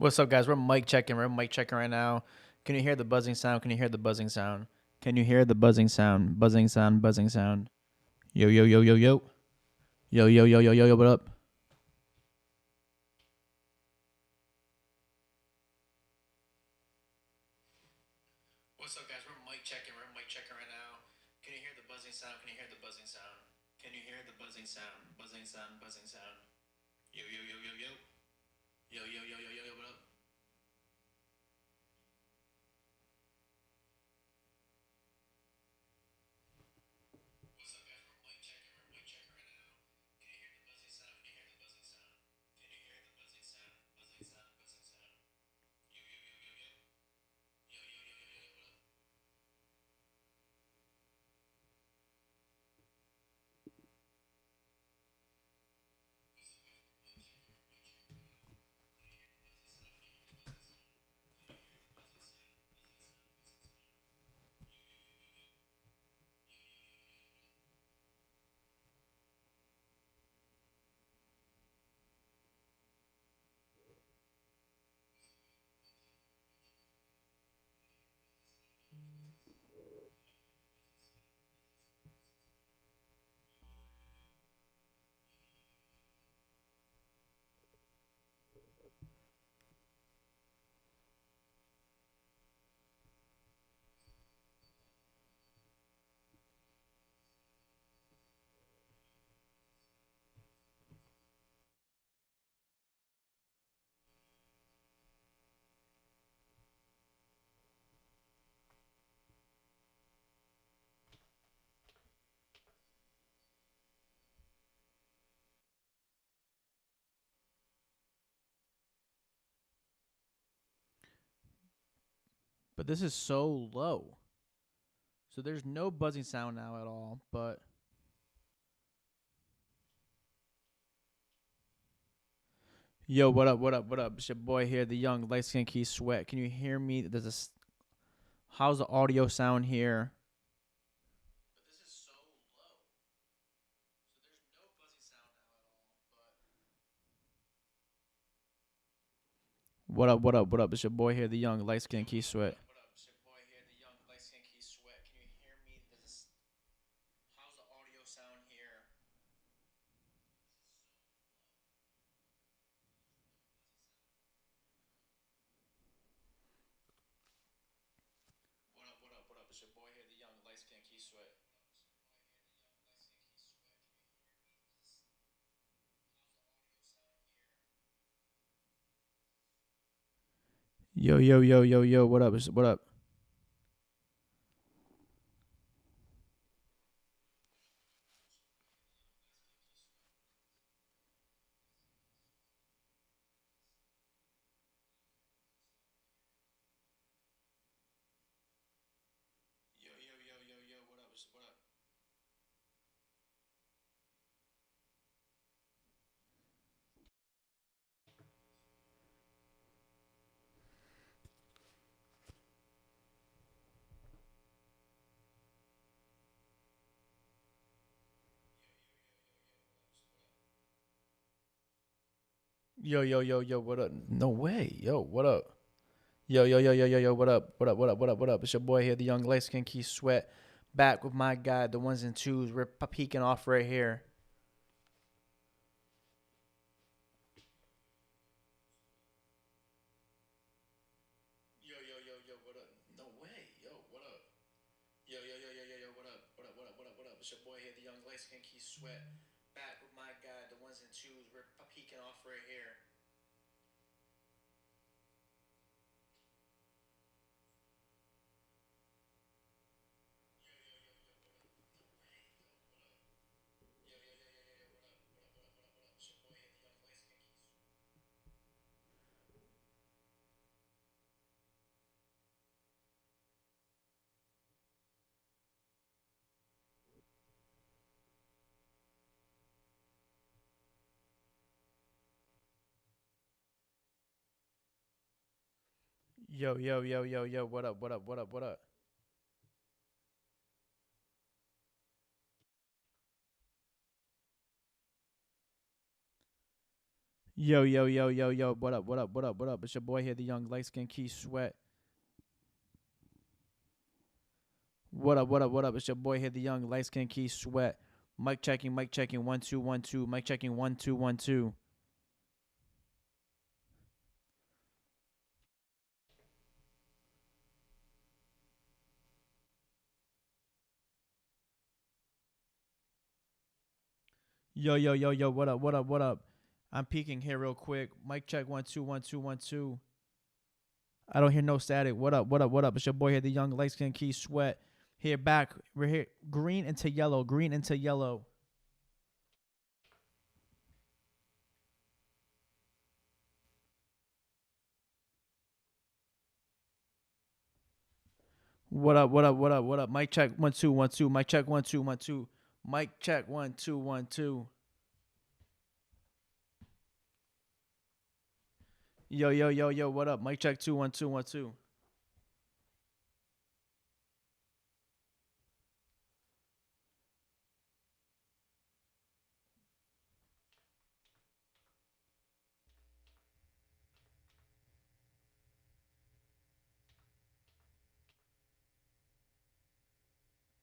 What's up, guys? We're mic checking. We're mic checking right now. Can you hear the buzzing sound? Can you hear the buzzing sound? Can you hear the buzzing sound? Buzzing sound, buzzing sound. Yo, yo, yo, yo, yo. Yo, yo, yo, yo, yo, yo, what up? What's up, guys? We're mic checking. We're mic checking right now. Can you hear the buzzing sound? Can you hear the buzzing sound? Can you hear the buzzing sound? Buzzing sound, buzzing sound. Yo, yo, yo, yo, yo. Yo, yo, yo, yo, yo, yo, what up? What's up, guys? We're mic checking. We're mic checking right now. Can you hear the buzzing sound? Can you hear the buzzing sound? Can you hear the buzzing sound? Buzzing sound, buzzing sound. Yo, yo, yo, yo, yo. Yo, yo, yo, yo, yo, what up? But this is so low. So there's no buzzing sound now at all. But yo, what up? What up? What up? It's your boy here, the young light skin key sweat. Can you hear me? There's a. How's the audio sound here? But this is so low. So there's no buzzing sound now at all. But what up? What up? What up? It's your boy here, the young light skin key sweat. What up? It's your boy here, the young light skin key sweat. Can you hear me? There's a. How's the audio sound here? What up? What up? What up? It's your boy here, the young light skin key sweat. Yo, yo, yo, yo, yo. What up? What up? Yo, yo, yo, yo, yo. What up? What up? Yo, yo, yo, yo. What up? No way. Yo, what up? Yo, yo, yo, yo, yo, yo. What up? What up? What up? What up? What up? It's your boy here, the young light skin key sweat. Back with my guy, the ones and twos. We're peeking off right here. Yo, yo, yo, yo. What up? No way. Yo, what up? Yo, yo, yo, yo, yo, yo. What up? What up? What up? What up? What up? It's your boy here, the young light skin key sweat. Back with my guy, the ones and twos. We're peeking off right here. Yo, yo, yo, yo, yo. What up? What up? What up? What up? Yo, yo, yo, yo, yo. What up, what up, what up, what up? It's your boy here, the young light skin Key Sweat. What up, what up, what up? It's your boy here, the young light skin Key Sweat. Mic checking, 1 2 1 2. Mic checking 1 2 1 2. Yo, yo, yo, yo. What up, what up, what up? I'm peeking here real quick. Mic check 1 2 1 2 1 2. I don't hear no static. What up, what up, what up? It's your boy here, the young light skin Key Sweat. Here back. We're here. Green into yellow. Green into yellow. What up? What up? What up? What up? Mic check 1 2 1 2. Mic check 1 2 1 2. Mic check 1 2 1 2. Yo yo yo yo. What up? Mic check 2 1 2 1 2.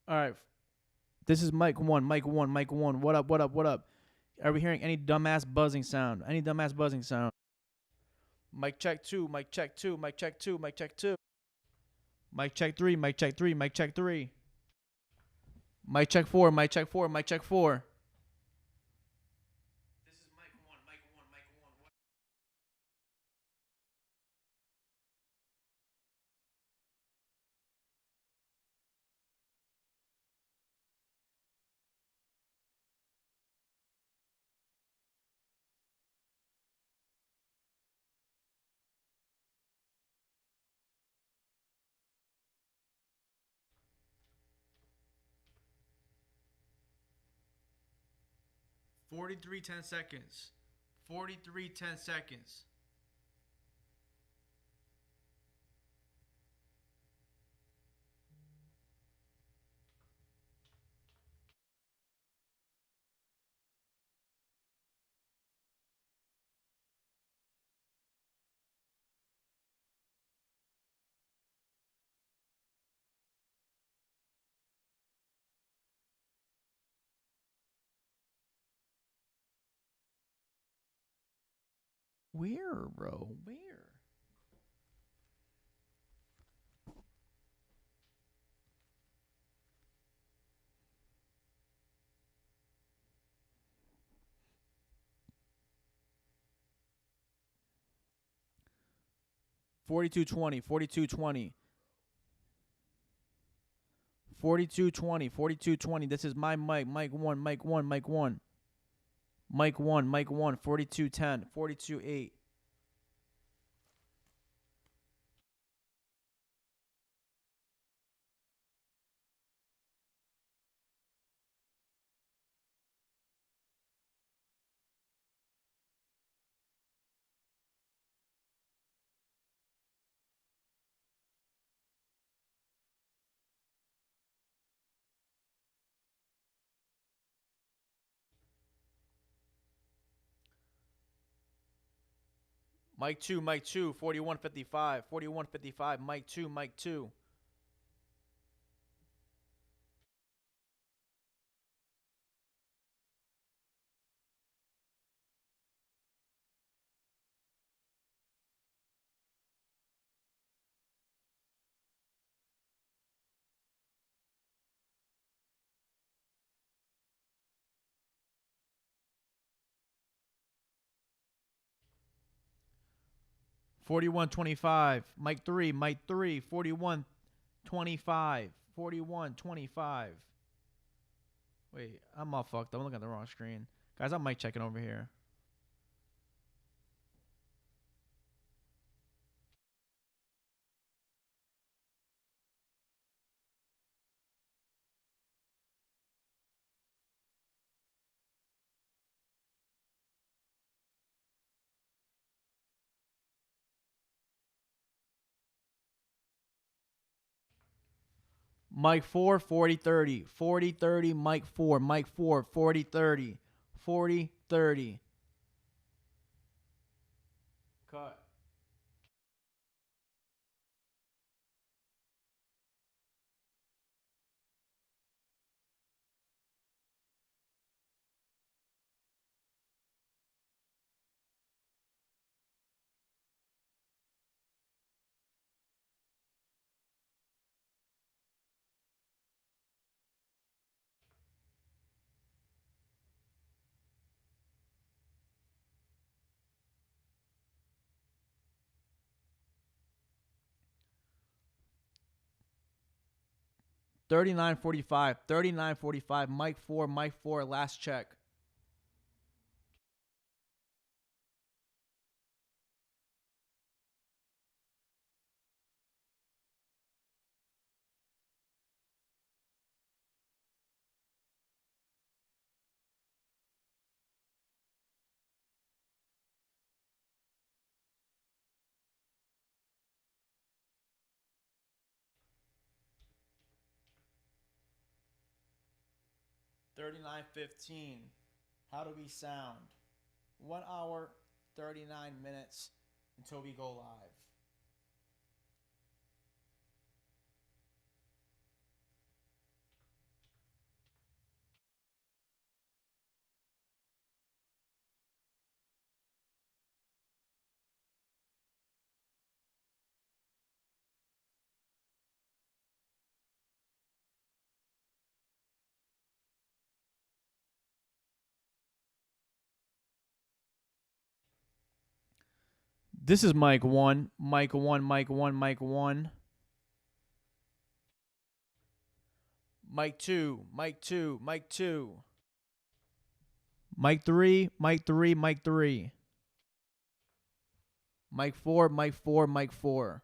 All right. This is mic 1. Mic 1. Mic 1. What up? What up? What up? Are we hearing any dumbass buzzing sound? Any dumbass buzzing sound? Mic check 2. Mic check 2. Mic check 2. Mic check 2. Mic check 3. Mic check 3. Mic check 3. Mic check 4. Mic check 4. Mic check 4. This is mic 1. Mic 1. Mic 1. 43 10 seconds. 43 10 seconds. Where, bro? Where? 4220, 4220. 4220, 4220. This is my mic. Mic 1, mic 1, mic 1. Mic 1, mic 1, 4210, 428. Mic 2, mic 2, 4155, 4155, mic 2, mic 2. Forty-one 25, mic 3, mic 3, 41 25, 41 25. Wait, I'm all fucked up. I'm looking at the wrong screen. Guys, I'm mic checking over here. Mic 4, 40 30, 40 30, mic 4, mic 4, 40 30, 40 30. Cut. Thirty-nine 45. 39 45. Mike 4. Mike 4. Last check. 39 15. How do we sound? 1 hour, 39 minutes until we go live. This is Mike 1. Mike 1. Mike 1. Mike 1. Mike 2. Mike 2. Mike 2. Mike 3. Mike 3. Mike 3. Mike 4. Mike 4. Mike 4.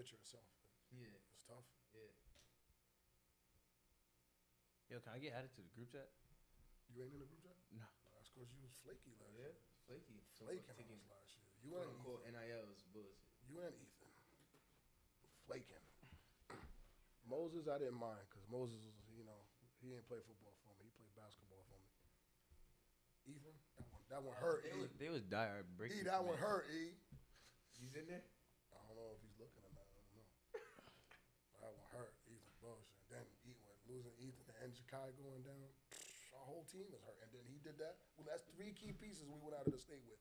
picture itself. Yeah. It's tough. Yeah. Yo, can I get added to the group chat? You ain't in the group chat? No. That's because you was flaky last Yeah, year. flaky. Flaking on us last year. You Quote and unquote Ethan. NIL is bullshit. You and Ethan. Flaking. Moses, I didn't mind because Moses was, he didn't play football for me. He played basketball for me. Ethan, that one hurt. They was dire breaking. That one hurt. He's in there. I don't know if he's looking or not. I don't know. That one hurt. Ethan bullshit. Then losing Ethan and Jakai going down. Our whole team is hurt. And then he did that. Well, that's 3 key pieces we went out of the state with.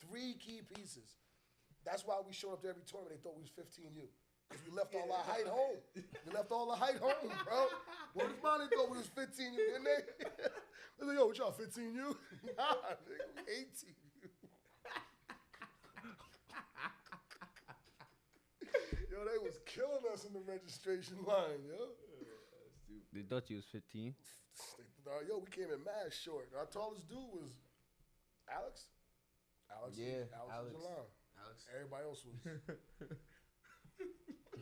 3 key pieces. That's why we showed up to every tournament. They thought we was 15U. Because we left all our height home. We left all the height home, bro. Well, this money thought we was 15U, didn't they? They like, yo, what y'all, 15U? Nah, nigga, we 18U. Yo, they was killing us in the registration line, yo. They thought you was 15. Yo, we came in mad short. Our tallest dude was Alex. Alex Yeah, Alex. Alex. Everybody else was.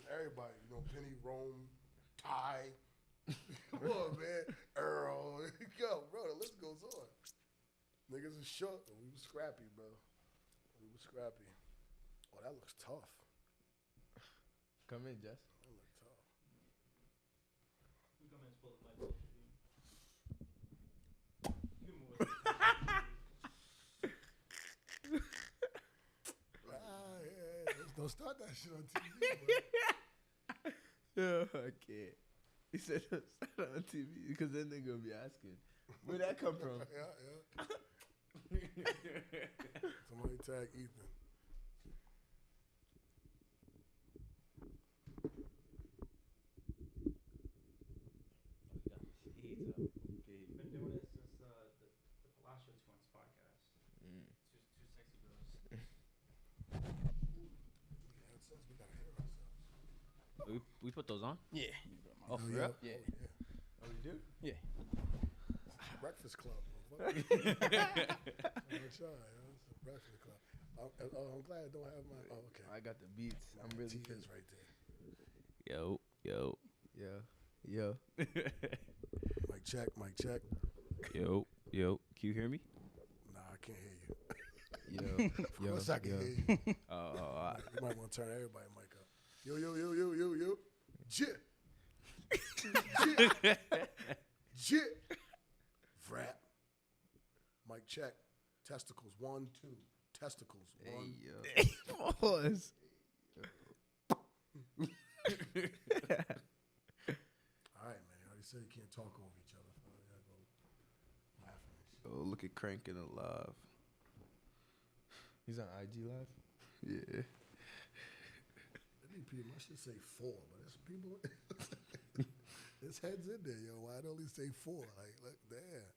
Everybody, Penny, Rome, Ty. Come on, man. Earl. Go, bro. The list goes on. Niggas is short, but we was scrappy, bro. We was scrappy. Oh, that looks tough. Come in, Jess. That looks tough. You come in and pull the mic closer to you. You can move it. Don't start that shit on TV, bro. Yeah, I can't. He said don't start on TV because then they're gonna be asking, where'd that come from? Yeah. Somebody tag Ethan. Been doing it since the Palacio Twins podcast. Two sexy girls. We gotta hear ourselves. We put those on? Yeah. Oh, for real? Yeah. Oh, you do? Yeah. Breakfast Club. I'm trying. It's a Breakfast Club. I'm glad I don't have my. Oh, okay. I got the beats. I'm really is right there. Yo. Mic check. Yo. Can you hear me? Nah, I can't hear you. Of course I can hear you. You might want to turn everybody's mic up. Yo. Jit. Vrap. Mic check. Testicles. 1, 2. Testicles. 1. Hey, yo. Pause. All right, man. You already said you can't talk over each other. So I gotta go laughing and shit. Oh, look at Cranking Alive. He's on IG Live? Yeah. I should say 4, but there's people. There's heads in there, yo. Why'd only say 4? Like, look, damn.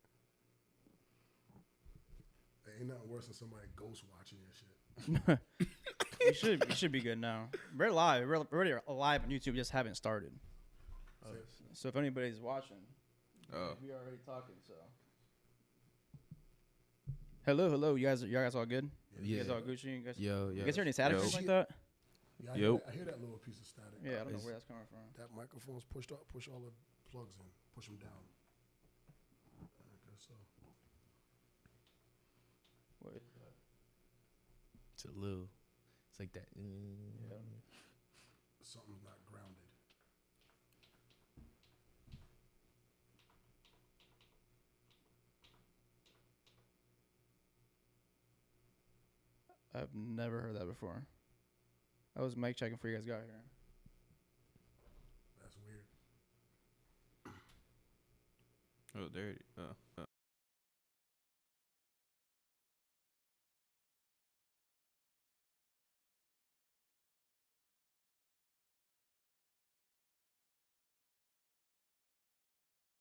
Ain't nothing worse than somebody ghost watching your shit. You should be good now. We're live. We're already live on YouTube. Just haven't started. So if anybody's watching, we are already talking. So hello. You guys all good? Yeah. You guys all Gucci? You guys, Yo. You guys hear any static or Yo. like that? Yeah, I hear that little piece of static. Yeah, I don't know where that's coming from. That microphone's pushed up. Push all the plugs in. Push them down. I guess so. What is It's a little. It's like that. Yeah. Something's not grounded. I've never heard that before. I was mic checking before you guys got here. That's weird. Oh, there.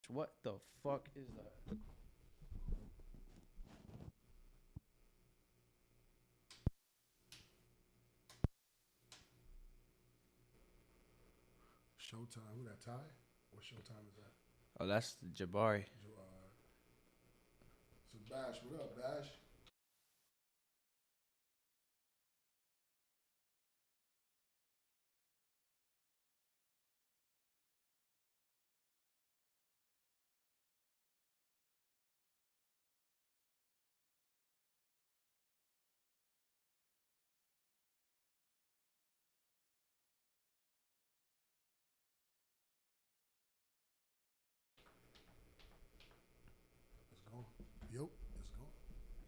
What the fuck is that? Showtime. Who that, Ty? What Showtime is that? Oh, that's Jabari. So Bash, what up, Bash?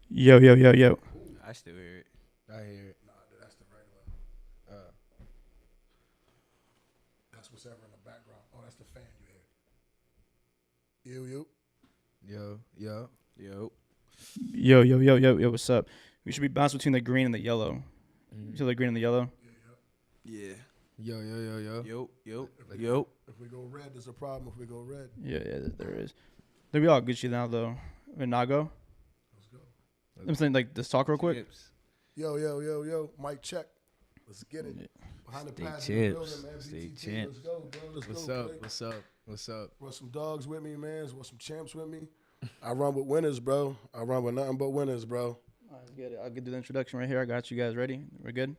Yo, yo, yo, yo. I still hear it. I hear it. Nah, that's the regular. That's what's ever in the background. Oh, that's the fan you hear. You. Yo. Yo. Yo, yo, yo, yo, yo, what's up? We should be bounced between the green and the yellow. You see the green and the yellow? Yeah. Yo. If we go red, there's a problem. If we go red, Yeah, there is. Then we all Gucci now, though. And Nago? let's go. I'm saying, like, let's talk real quick. Chips. Yo. Mic check. Let's get it. Behind the Stay pass in the chips. building, man. Stay BTP, champs. let's go, bro. Let's What's go. up? Play. What's up? Want some dogs with me, man? Want some champs with me? I run with winners, bro. I run with nothing but winners, bro. Let's get it. I'll get the introduction right here. I got you guys ready. We're good?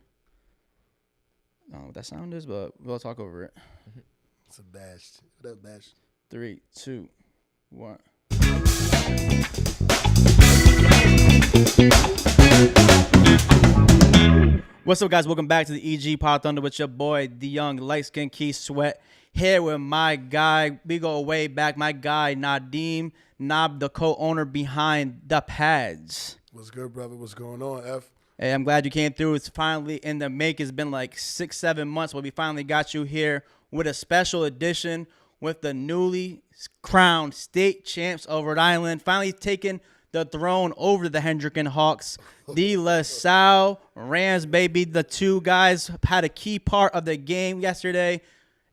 I don't know what that sound is, but we'll talk over it. It's a bash. What up, bash? 3, 2, 1. What's up, guys? Welcome back to the EG Pod Thunder with your boy, the young light-skinned Key Sweat. Here with my guy, we go way back, my guy, Nadim, the co-owner behind the pads. What's good, brother? What's going on, F? Hey, I'm glad you came through. It's finally in the make. It's been like 6-7 months, but we finally got you here with a special edition with the newly crowned state champs of Rhode Island, finally taking the throne over the Hendricken Hawks. The LSA Rams, baby. The two guys had a key part of the game yesterday,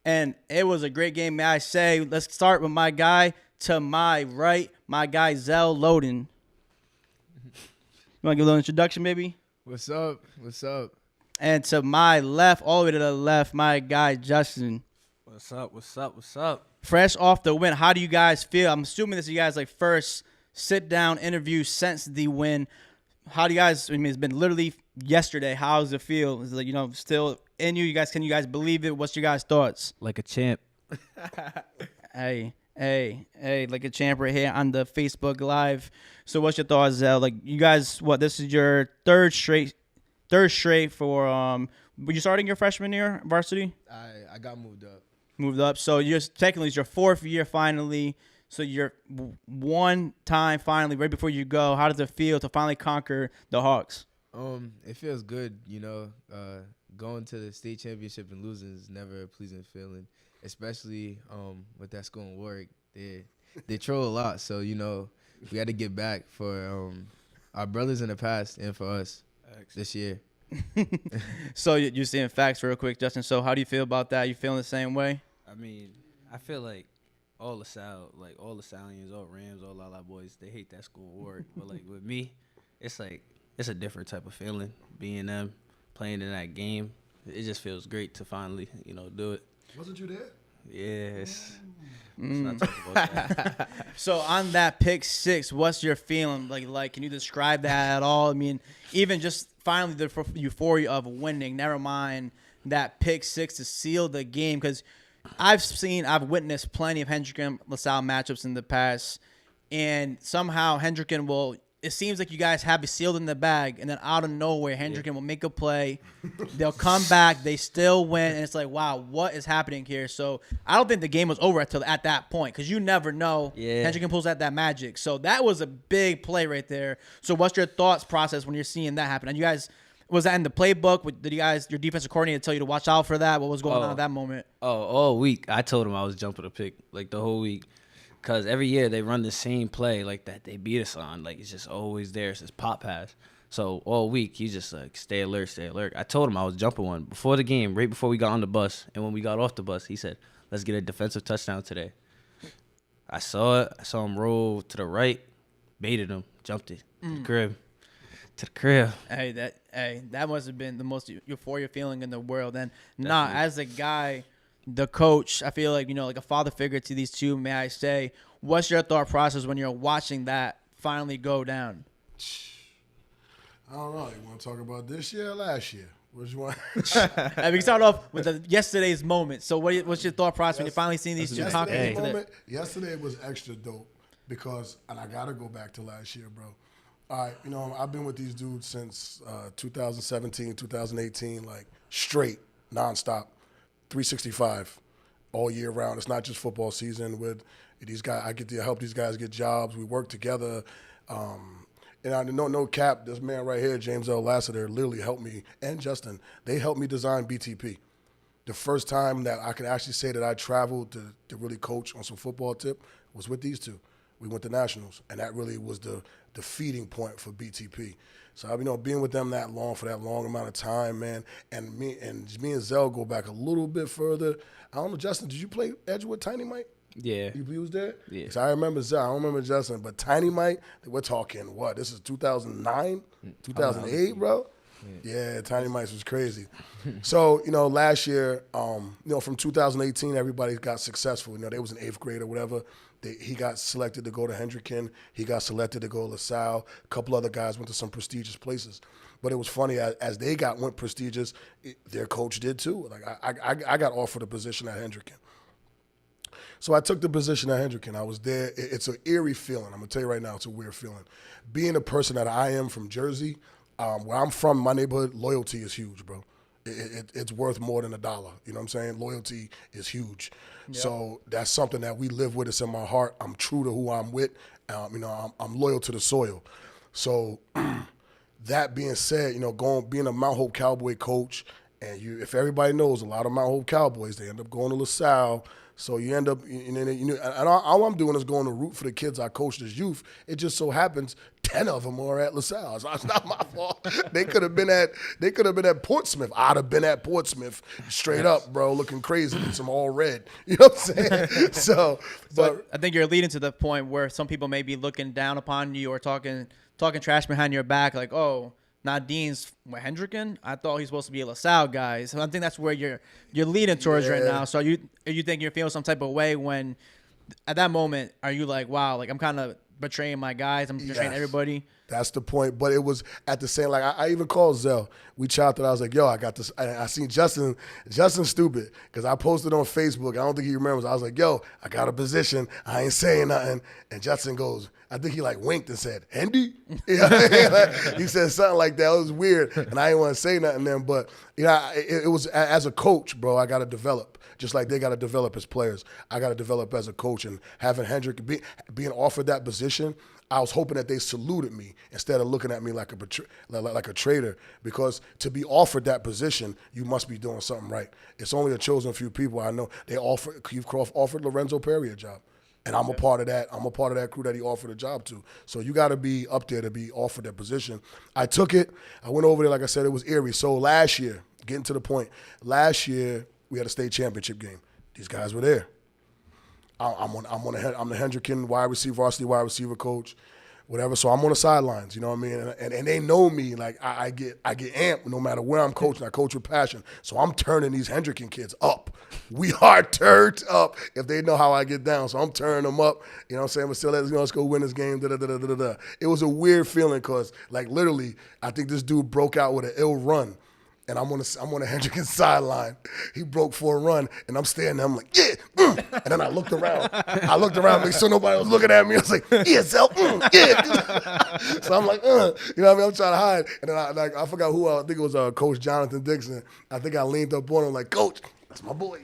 and it was a great game, may I say. Let's start with my guy to my right, my guy Zell Loden. You want to give a little introduction, baby? What's up? And to my left, all the way to the left, my guy Justin. What's up? Fresh off the win, how do you guys feel? I'm assuming this is you guys like first sit-down interview since the win. How do you guys? I mean, it's been literally yesterday. How does it feel? Is it like still in you? Can you guys believe it? What's your guys' thoughts? Like a champ. Hey, like a champ right here on the Facebook Live. So what's your thoughts, Zell? Like you guys, this is your third straight for were you starting your freshman year varsity? I got moved up. Moved up. So technically it's your fourth year finally. So you're one time finally right before you go. How does it feel to finally conquer the Hawks? It feels good, going to the state championship and losing is never a pleasing feeling, especially with that school in Warwick. They troll a lot, so we got to get back for our brothers in the past and for us this year. So you're seeing facts real quick, Justin. So how do you feel about that? You feeling the same way? I mean, I feel like all the Stallions, all Rams, all Lala boys, they hate that school work. But like with me, it's a different type of feeling being them, playing in that game. It just feels great to finally, do it. Wasn't you there? Yes. Let's not talk about that. So on that pick six, what's your feeling? Like, can you describe that at all? I mean, even just finally the euphoria of winning. Never mind that pick six to seal the game, because I've witnessed plenty of Hendricken LaSalle matchups in the past, and somehow Hendricken will. It seems like you guys have it sealed in the bag, and then out of nowhere, Hendricken will make a play. They'll come back. They still win, and it's like, wow, what is happening here? So I don't think the game was over until at that point, because you never know. Yeah. Hendricken pulls out that magic. So that was a big play right there. So what's your thoughts process when you're seeing that happen? And you guys, was that in the playbook? Did your defensive coordinator tell you to watch out for that? What was going on at that moment? All week I told them I was jumping a pick, like the whole week. Because every year they run the same play like that they beat us on. Like, it's just always there. It's this pop pass. So all week, he's just like, stay alert. I told him I was jumping one before the game, right before we got on the bus. And when we got off the bus, he said, let's get a defensive touchdown today. I saw it. I saw him roll to the right, baited him, jumped it to the crib. Hey, that must have been the most euphoria feeling in the world. And Definitely. as a guy, the coach, I feel like, like a father figure to these two, may I say, what's your thought process when you're watching that finally go down? I don't know. You want to talk about this year or last year? Which one? We can start off with yesterday's moment. So what's your thought process when you're finally seeing these two conquer? Yesterday was extra dope because, and I got to go back to last year, bro. All right, I've been with these dudes since 2017, 2018, like straight, nonstop. 365 all year round. It's not just football season. With these guys, I get to help these guys get jobs. We work together. And I no cap, this man right here, James L. Lassiter, literally helped me, and Justin, they helped me design BTP. The first time that I could actually say that I traveled to really coach on some football tip was with these two. We went to nationals, and that really was the feeding point for BTP. So, being with them that long for that long amount of time, man, and me and Zell go back a little bit further. I don't know, Justin, did you play Edge with Tiny Mike? Yeah. You was there? Yeah. So I remember Zell. I don't remember Justin, but Tiny Mike, we're talking what? This is 2009, 2008, bro? Yeah, Tiny Mike was crazy. So, last year, from 2018, everybody got successful. They was in 8th grade or whatever. He got selected to go to Hendricken. He got selected to go to LaSalle. A couple other guys went to some prestigious places. But it was funny, as they went prestigious, their coach did too. Like I got offered a position at Hendricken. So I took the position at Hendricken. I was there. It's an eerie feeling. I'm going to tell you right now, it's a weird feeling. Being a person that I am from Jersey, where I'm from, my neighborhood, loyalty is huge, bro. It's worth more than $1. You know what I'm saying? Loyalty is huge. Yep. So that's something that we live with. It's in my heart. I'm true to who I'm with. I'm loyal to the soil. So that being said, being a Mount Hope Cowboy coach, and if everybody knows, a lot of Mount Hope Cowboys, they end up going to LaSalle. So you end up, and all I'm doing is going to root for the kids I coached as youth. It just so happens 10 of them are at LaSalle. So it's not my fault. They could have been at Portsmouth. I'd have been at Portsmouth straight up, bro, looking crazy with some all red. You know what I'm saying? So I think you're leading to the point where some people may be looking down upon you or talking trash behind your back, like, oh, Nadim's Hendricken. I thought he's supposed to be a LaSalle guy. So I think that's where you're leading towards right now. So you think you're feeling some type of way when, at that moment, are you like, wow, like I'm kind of betraying my guys, I'm betraying everybody? That's the point. But it was at the same, like I even called Zell. We chopped it. I was like, yo, I got this. I seen Justin stupid because I posted on Facebook. I don't think he remembers. I was like, yo, I got a position. I ain't saying nothing. And Justin goes, I think he winked and said, Hendy? He said something like that. It was weird. And I didn't want to say nothing then. But, it was, as a coach, bro, I got to develop. Just like they got to develop as players. I got to develop as a coach. And having Hendrick being offered that position, I was hoping that they saluted me instead of looking at me like a traitor. Because to be offered that position, you must be doing something right. It's only a chosen few people I know. Keith Croft offered Lorenzo Perry a job. And I'm a part of that. I'm a part of that crew that he offered a job to. So you got to be up there to be offered that position. I took it. I went over there. Like I said, it was eerie. So last year, getting to the point, last year we had a state championship game. These guys were there. I'm the Hendricken varsity wide receiver coach, whatever. So I'm on the sidelines, you know what I mean? And they know me. Like I get amped no matter where I'm coaching. I coach with passion. So I'm turning these Hendricken kids up. We are turned up if they know how I get down. So I'm turning them up. You know what I'm saying? But still, let's go win this game. Da-da-da-da-da-da. It was a weird feeling because, literally, I think this dude broke out with an ill run. And I'm on the Hendricken sideline. He broke for a run, and I'm standing there. I'm like, yeah. And then I looked around. Make sure nobody was looking at me. I was like, yeah, Zell, yeah. So I'm like, you know what I mean? I'm trying to hide. And then I forgot who. I think it was Coach Jonathan Dixon. I think I leaned up on him like, Coach, that's my boy.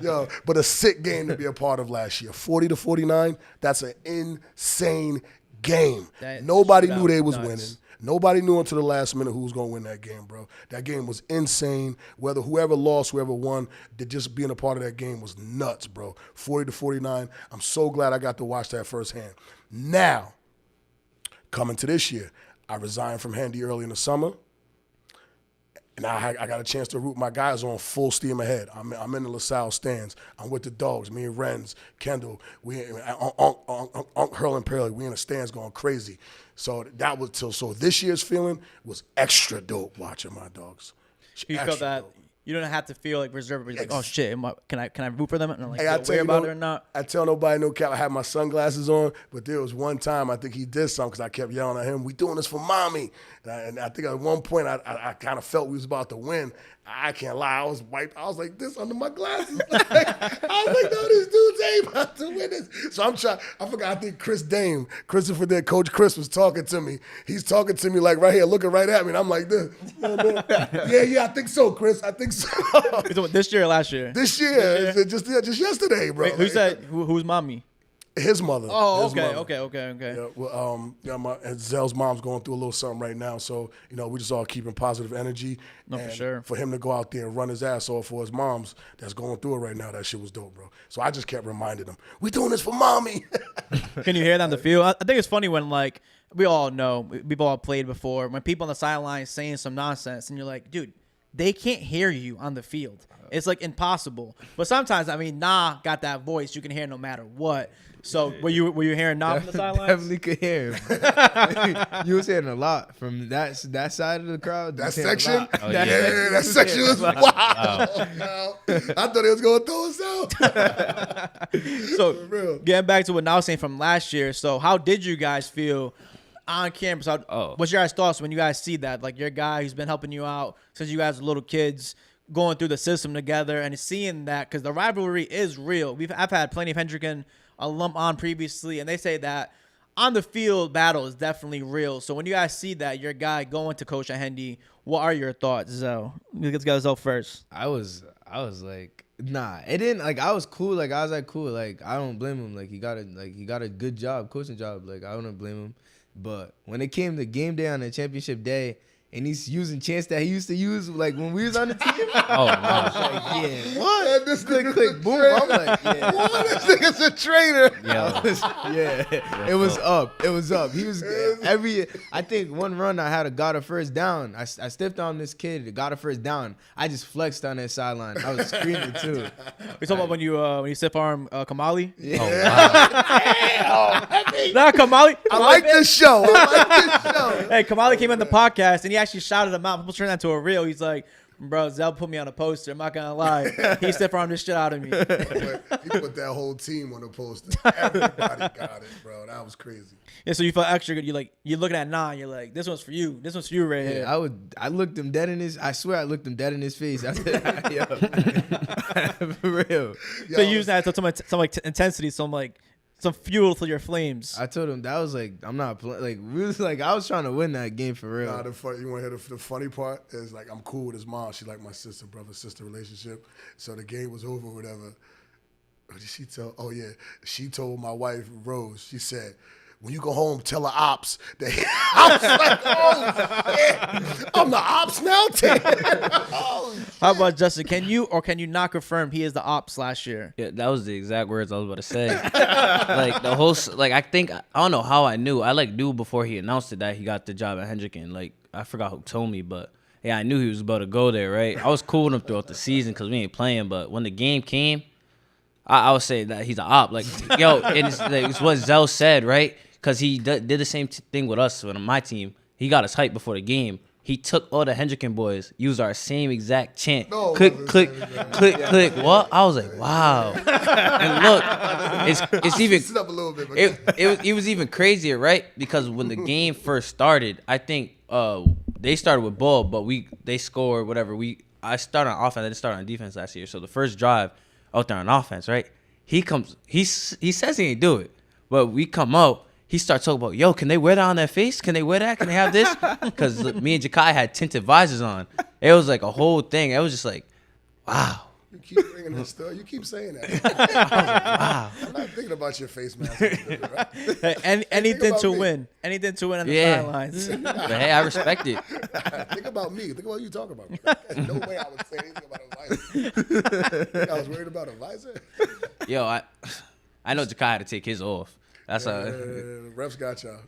Yo, but a sick game to be a part of last year. 40-49. That's an insane game. Nobody knew they was winning. Nobody knew until the last minute who was going to win that game, bro. That game was insane. Whoever lost, whoever won, just being a part of that game was nuts, bro. 40-49. I'm so glad I got to watch that firsthand. Now, coming to this year, I resigned from Handy early in the summer. And I got a chance to root my guys on full steam ahead. I'm in the LaSalle stands. I'm with the dogs, me and Renz, Kendall, Unc Hurl and Perry. We in the stands going crazy. So this year's feeling was extra dope watching my dogs. You felt that dope. You don't have to feel like reserved. You're like, oh shit, can I root for them? And I'm like, I worry about it or not. I tell nobody no cap. I had my sunglasses on, but there was one time I think he did something because I kept yelling at him, "We doing this for mommy." And I think at one point I kind of felt we was about to win. I can't lie, I was wiped. I was like this under my glasses. I was like, no, these dudes ain't about to win this. So I forgot. I think Christopher there, Coach Chris was talking to me. He's talking to me like right here, looking right at me, and I'm like this. Yeah, I think so, Chris. I think so. This year or last year? This year. Just yesterday, bro. Wait, who said who's mommy? His mother. Oh, His okay, mother. okay. Yeah, well, and Zell's mom's going through a little something right now, so we just all keeping positive energy. No, for and sure. For him to go out there and run his ass off for his moms that's going through it right now, that shit was dope, bro. So I just kept reminding him, we doing this for mommy. Can you hear that on the field? I think it's funny when, like, we all know, we've all played before, when people on the sideline saying some nonsense, and you're like, dude, they can't hear you on the field. It's, like, impossible. But sometimes, I mean, Nah got that voice you can hear no matter what. So were you hearing Nah from the sidelines? Definitely could hear him. You was hearing a lot from that side of the crowd. That section? Oh, yeah. That section was wow. I thought he was going to throw us out. So For real. getting back to what I was saying from last year, so how did you guys feel on campus? What's your guys' thoughts when you guys see that? Like, your guy who's been helping you out since you guys were little kids, going through the system together and seeing that, because the rivalry is real. I've had plenty of Hendricken alum on previously, and they say that on the field battle is definitely real. So when you guys see that, your guy going to coach at Hendy, what are your thoughts, Zell? Let's get Zell first. I was like, nah, it didn't, like, I was cool. Like, I was like, cool. Like, I don't blame him. Like, he got a good job, coaching job. Like, I don't blame him. But when it came to game day on the championship day, and he's using chants that he used to use, like, when we was on the team. Oh, I no. was like, yeah, what? Man, this Click, nigga's click, a boom. traitor. I'm like, yeah. What? This nigga's a traitor. Yeah, it was up. It was up. He was I think one run I had got a first down. I stepped on this kid, got a first down. I just flexed on that sideline. I was screaming too. We talking about when you stiff arm Kamali? Yeah. Oh, wow. Nah, Kamali. I like this show. Hey, Kamali came on the podcast and he actually shouted him out. People turned that into a reel. He's like, bro, Zell put me on a poster. I'm not gonna lie. He stiff armed the shit out of me. He put that whole team on the poster. Everybody got it, bro. That was crazy. Yeah, so you felt extra good. You're looking at Nah. You're like, this one's for you. This one's for you right here. I looked him dead in his. I swear I looked him dead in his face. I said, yo, for real. So you use that to some intensity, some fuel for your flames. I told him that was like, I'm not playing. Like, we was like, I was trying to win that game for real. Nah, you want to hear the funny part? Is like, I'm cool with his mom. She like my sister, brother-sister relationship. So the game was over, whatever. What did she tell? Oh, yeah. She told my wife, Rose, she said, when you go home, tell the ops that I was like, oh, shit. I'm the ops now, Ted. Oh, How about Justin? Can you not confirm he is the ops last year? Yeah, that was the exact words I was about to say. Like, the whole, like, I don't know how I knew. I, like, knew before he announced it that he got the job at Hendricken. Like, I forgot who told me, but, yeah, I knew he was about to go there, right? I was cool with him throughout the season because we ain't playing, but when the game came, I would say that he's an op. Like, yo, it's what Zell said, right? Because he did the same thing with us, with my team. He got us hyped before the game. He took all the Hendricken boys, used our same exact chant. No, click, click, click, click. What? I was like, wow. And look, it's even. Sit up a little bit, but It was even crazier, right? Because when the game first started, I think they started with ball, but they scored whatever. I started on offense. I didn't start on defense last year. So the first drive out there on offense, right? He says he ain't do it, but we come out. He starts talking about, yo, can they wear that on their face? Can they wear that? Can they have this? Because me and Jakai had tinted visors on. It was like a whole thing. It was just like, wow. you keep bringing this stuff. You keep saying that. Wow. I'm not thinking about your face mask. Right? Hey, anything about to me. win. Anything to win on the Yeah. sidelines. But hey, I respect it. Think about me. Think about what you talk about. There's no way I would say anything about a visor. I was worried about a visor. Yo, I know Jakai had to take his off. That's Refs got y'all.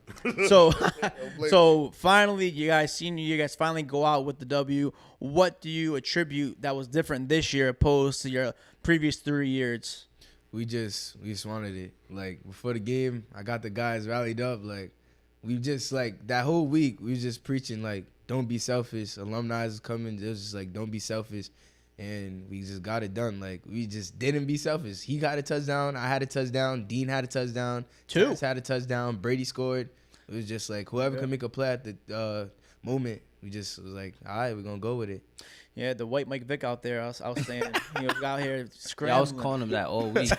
So finally, you guys finally go out with the W. What do you attribute that was different this year opposed to your previous 3 years? We just wanted it. Like, before the game, I got the guys rallied up. Like, we just, like, that whole week, we was just preaching, like, don't be selfish. Alumni is coming. It was just like, don't be selfish. And we just got it done. Like, we just didn't be selfish. He got a touchdown. I had a touchdown. Dean had a touchdown. Two. Tess had a touchdown. Brady scored. It was just like, whoever could make a play at the moment, we just was like, all right, we're going to go with it. Yeah, the white Mike Vick out there. I was saying, out here scrambling. Yeah, I was calling him that all week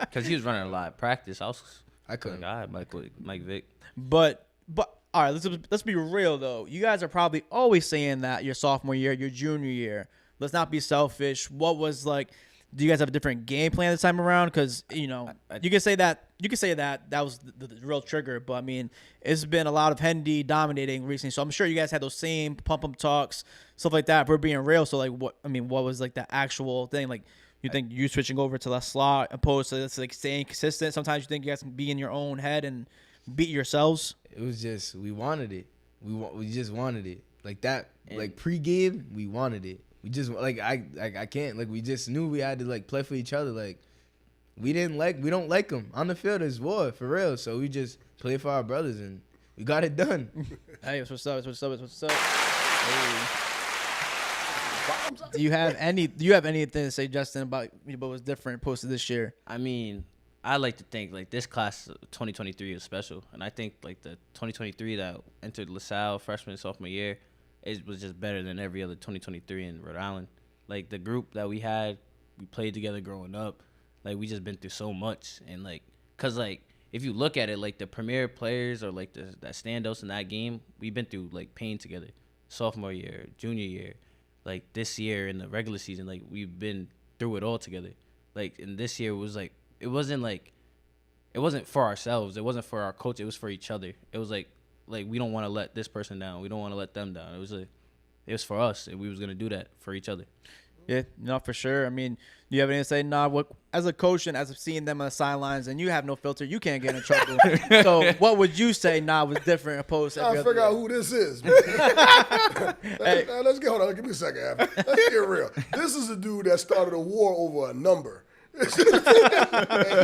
because he was running a lot of practice. I couldn't. Like, all right, Mike Vick. But all right, let's be real though. You guys are probably always saying that your sophomore year, your junior year. Let's not be selfish. What was like do you guys have a different game plan this time around? Because you know, you can say that that was the real trigger. But I mean, it's been a lot of Hendy dominating recently. So I'm sure you guys had those same pump talks, stuff like that. For being real. So like, what was like the actual thing? Like, you think you switching over to the slot opposed to this, like staying consistent? Sometimes you think you guys can be in your own head and beat yourselves. It was just we wanted it. We just wanted it like that. Like pregame, we wanted it. We just like I can't like we just knew we had to like play for each other. Like we don't like them on the field. It's war for real. So we just play for our brothers and we got it done. Hey, what's up? Hey. Do you have anything to say, Justin, about what was different posted this year? I mean, I like to think like this class 2023 is special, and I think like the 2023 that entered LaSalle freshman and sophomore year, it was just better than every other 2023 in Rhode Island. Like the group that we had, we played together growing up. Like we just been through so much, and like, cause like if you look at it, like the premier players or like that standouts in that game, we've been through like pain together. Sophomore year, junior year, like this year in the regular season, like we've been through it all together. Like and this year was like it wasn't for ourselves. It wasn't for our coach. It was for each other. It was like we don't want to let this person down. We don't want to let them down. It was for us, and we was gonna do that for each other. Yeah, no, for sure. I mean, do you have anything to say? Nah, what as a coach and as seeing them on the sidelines, and you have no filter, you can't get in trouble. So, what would you say? Nah, was different opposed to every I other figure out year? who this is. Hey. Let's get hold on. Give me a second. Abby. Let's get real. This is a dude that started a war over a number. And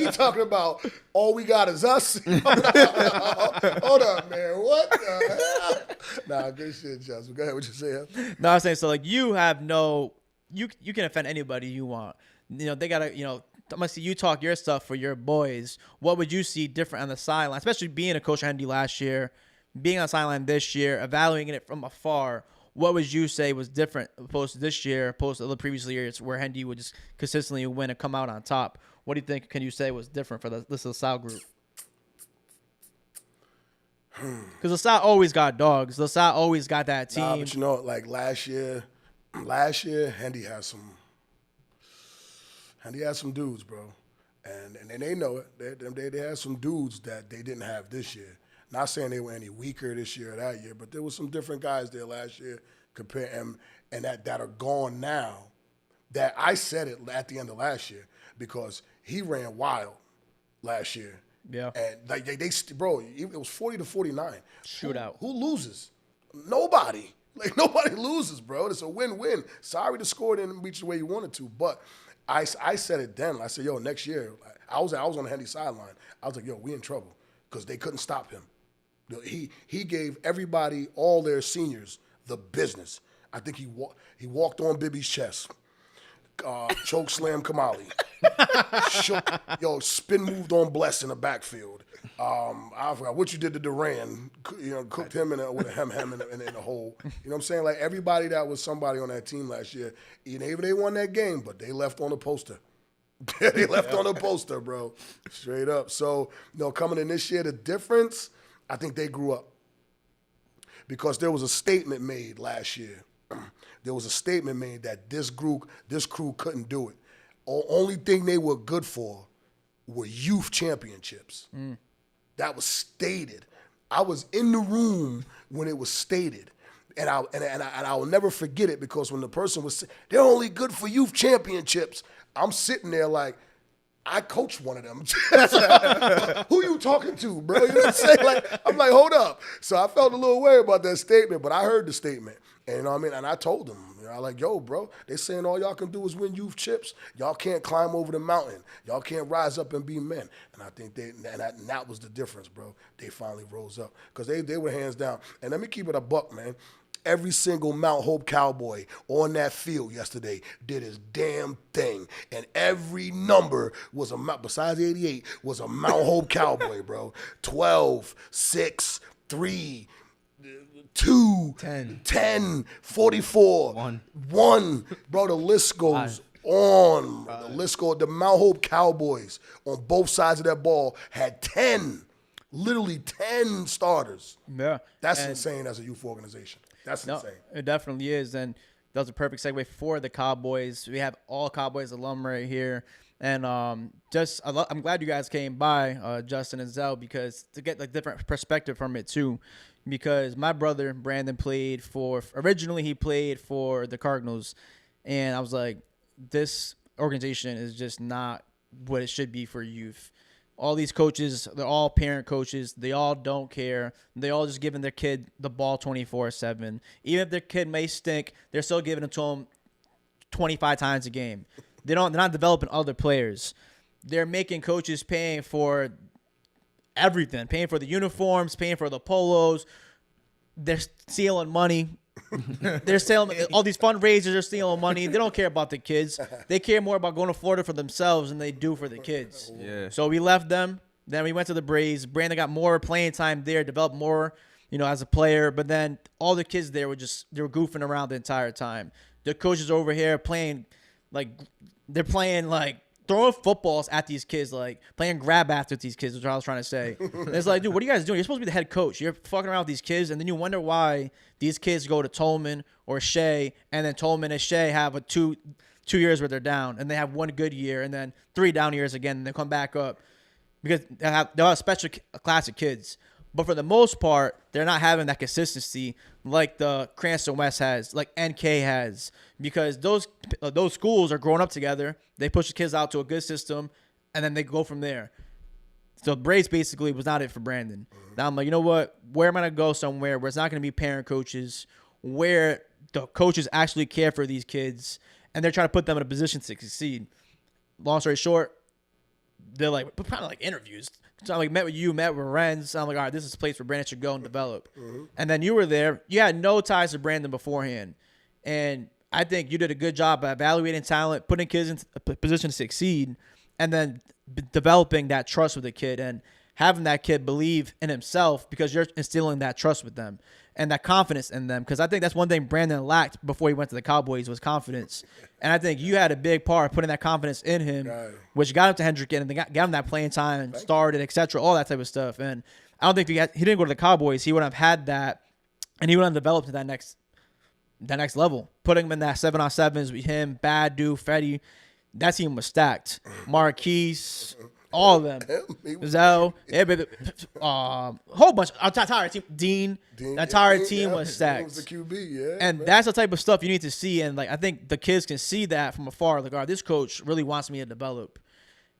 he talking about all we got is us. Hold up, man. What the hell? Nah, good shit, Justin. Go ahead. What you saying? No, I'm saying so. Like, you have no, you can offend anybody you want. You know, they gotta. You know, I'm gonna see you talk your stuff for your boys. What would you see different on the sideline, especially being a coach Hendy last year, being on the sideline this year, evaluating it from afar? What would you say was different opposed to this year, opposed to the previous years where Hendy would just consistently win and come out on top? What do you think can you say was different for this LaSalle group? Because LaSalle always got dogs. LaSalle always got that team. Nah, but you know, like last year, Hendy had some dudes, bro, and they know it. They had some dudes that they didn't have this year. Not saying they were any weaker this year or that year, but there was some different guys there last year compared and that are gone now. That I said it at the end of last year because he ran wild last year. Yeah. And like they bro, it was 40-49. Shootout. Who loses? Nobody. Like nobody loses, bro. It's a win-win. Sorry the score didn't reach the way you wanted to, but I said it then. I said, yo, next year, I was on the Hendy sideline. I was like, yo, we in trouble because they couldn't stop him. He gave everybody, all their seniors, the business. I think he walked on Bibby's chest, choke slam Kamali, spin moved on Bless in the backfield. I forgot what you did to Duran. You know, cooked him with a hem in the hole. You know what I'm saying? Like everybody that was somebody on that team last year, even they won that game, but they left on the poster. They left on the poster, bro. Straight up. So, coming in this year, the difference, I think they grew up. Because there was a statement made last year. There was a statement made that this crew couldn't do it. Only thing they were good for were youth championships. That was stated. I was in the room when it was stated. And I will never forget it because when the person was saying, they're only good for youth championships, I'm sitting there like, I coached one of them. Who you talking to, bro? You know what I'm saying? Like, I'm like, hold up. So I felt a little worried about that statement, but I heard the statement. And you know what I mean? And I told them, I like, yo, bro, they saying all y'all can do is win youth chips. Y'all can't climb over the mountain. Y'all can't rise up and be men. And I think that was the difference, bro. They finally rose up because they were hands down. And let me keep it a buck, man. Every single Mount Hope Cowboy on that field yesterday did his damn thing. And every number was besides 88, was a Mount Hope Cowboy, bro. 12, 6, 3, 2, 10, 44, 1. Bro, the list goes on. The list goes. The Mount Hope Cowboys on both sides of that ball had 10, literally 10 starters. Yeah. That's insane as a youth organization. That's insane. It definitely is. And that was a perfect segue for the Cowboys. We have all Cowboys alum right here. And I'm glad you guys came by, Justin and Zell, because to get like different perspective from it too. Because my brother Brandon originally he played for the Cardinals, and I was like, this organization is just not what it should be for youth. All these coaches, they're all parent coaches. They all don't care. They all just giving their kid the ball 24/7. Even if their kid may stink, they're still giving it to them 25 times a game. They're not developing other players. They're making coaches paying for everything, paying for the uniforms, paying for the polos. They're stealing money. They're selling all these fundraisers are stealing money. They don't care about the kids. They care more about going to Florida for themselves than they do for the kids. Yeah. So we left them. Then we went to the Braves. Brandon got more playing time there, developed more, as a player. But then all the kids there were goofing around the entire time. The coaches over here playing throwing footballs at these kids, like playing grab after these kids, which I was trying to say. And it's like, dude, what are you guys doing? You're supposed to be the head coach. You're fucking around with these kids, and then you wonder why these kids go to Tolman or Shea, and then Tolman and Shea have a two years where they're down, and they have one good year, and then 3 down years again, and they come back up because they're a special class of kids. But for the most part, they're not having that consistency like the Cranston West has, like NK has, because those schools are growing up together. They push the kids out to a good system, and then they go from there. So Braves basically was not it for Brandon. Now I'm like, you know what? Where am I going to go somewhere where it's not going to be parent coaches, where the coaches actually care for these kids, and they're trying to put them in a position to succeed? Long story short, they're like, kind of like interviews. So I met with Renz. I'm like, all right, this is a place where Brandon should go and develop. Mm-hmm. And then you were there. You had no ties to Brandon beforehand. And I think you did a good job of evaluating talent, putting kids in a position to succeed, and then developing that trust with the kid and having that kid believe in himself because you're instilling that trust with them and that confidence in them. Because I think that's one thing Brandon lacked before he went to the Cowboys was confidence. And I think you had a big part of putting that confidence in him, which got him to Hendricken and got him that playing time and started, etc., all that type of stuff. And I don't think he didn't go to the Cowboys, he wouldn't have had that, and he wouldn't have developed to that next level. Putting him in that 7-on-7s with him, Badu, Fetty, that team was stacked. Marquise, all of them. Zell, whole bunch. Our entire team, Dean, the entire team was stacked. Was the QB, and that's the type of stuff you need to see. And I think the kids can see that from afar. Like, all right, this coach really wants me to develop.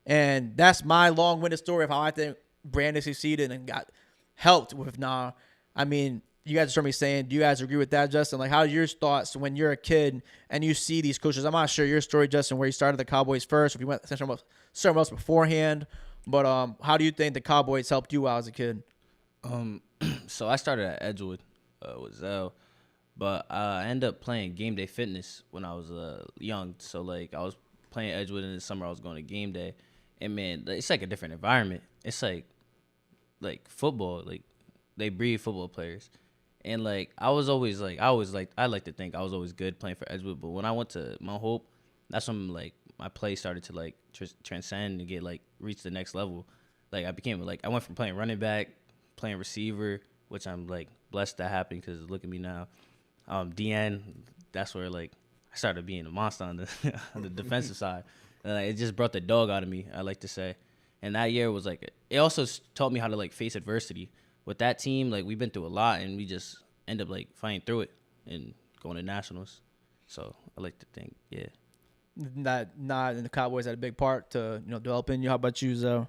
And that's my long-winded story of how I think Brandon succeeded and got helped with Nah. I mean, you guys heard me saying, do you guys agree with that, Justin? Like, how are your thoughts when you're a kid and you see these coaches? I'm not sure your story, Justin, where you started the Cowboys first, if you went somewhere else beforehand. But how do you think the Cowboys helped you out as a kid? So I started at Edgewood with Zell, but I ended up playing game day fitness when I was young. So, I was playing Edgewood in the summer. I was going to game day. And, man, it's like a different environment. It's like football. They breed football players. And, I like to think I was always good playing for Edgewood. But when I went to Mount Hope, that's when, my play started to, transcend and get, reach the next level. I became, I went from playing running back, playing receiver, which I'm, blessed that happened because look at me now. DN, that's where, I started being a monster on the on the defensive side. And, it just brought the dog out of me, I like to say. And that year was, it also taught me how to, face adversity. With that team, we've been through a lot, and we just end up, fighting through it and going to nationals. So I like to think, yeah. Not and the Cowboys had a big part to developing you. How about you, Zell?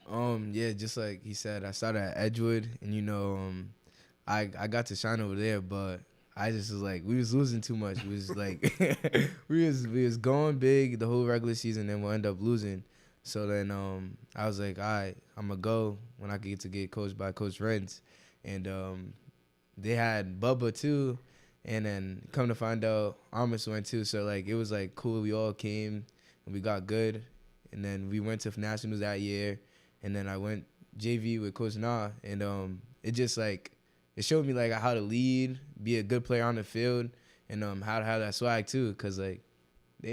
Yeah, just like he said, I started at Edgewood, and I got to shine over there, but I just was we was losing too much. We was we was going big the whole regular season, and we'll end up losing. So then I was like, all right, I'm gonna go when I get coached by Coach Renz, and they had Bubba too. And then come to find out, Amos went too. So, it was, cool. We all came, and we got good. And then we went to nationals that year. And then I went JV with Coach Nah. And it just, it showed me, how to lead, be a good player on the field, and how to have that swag, too. Because, they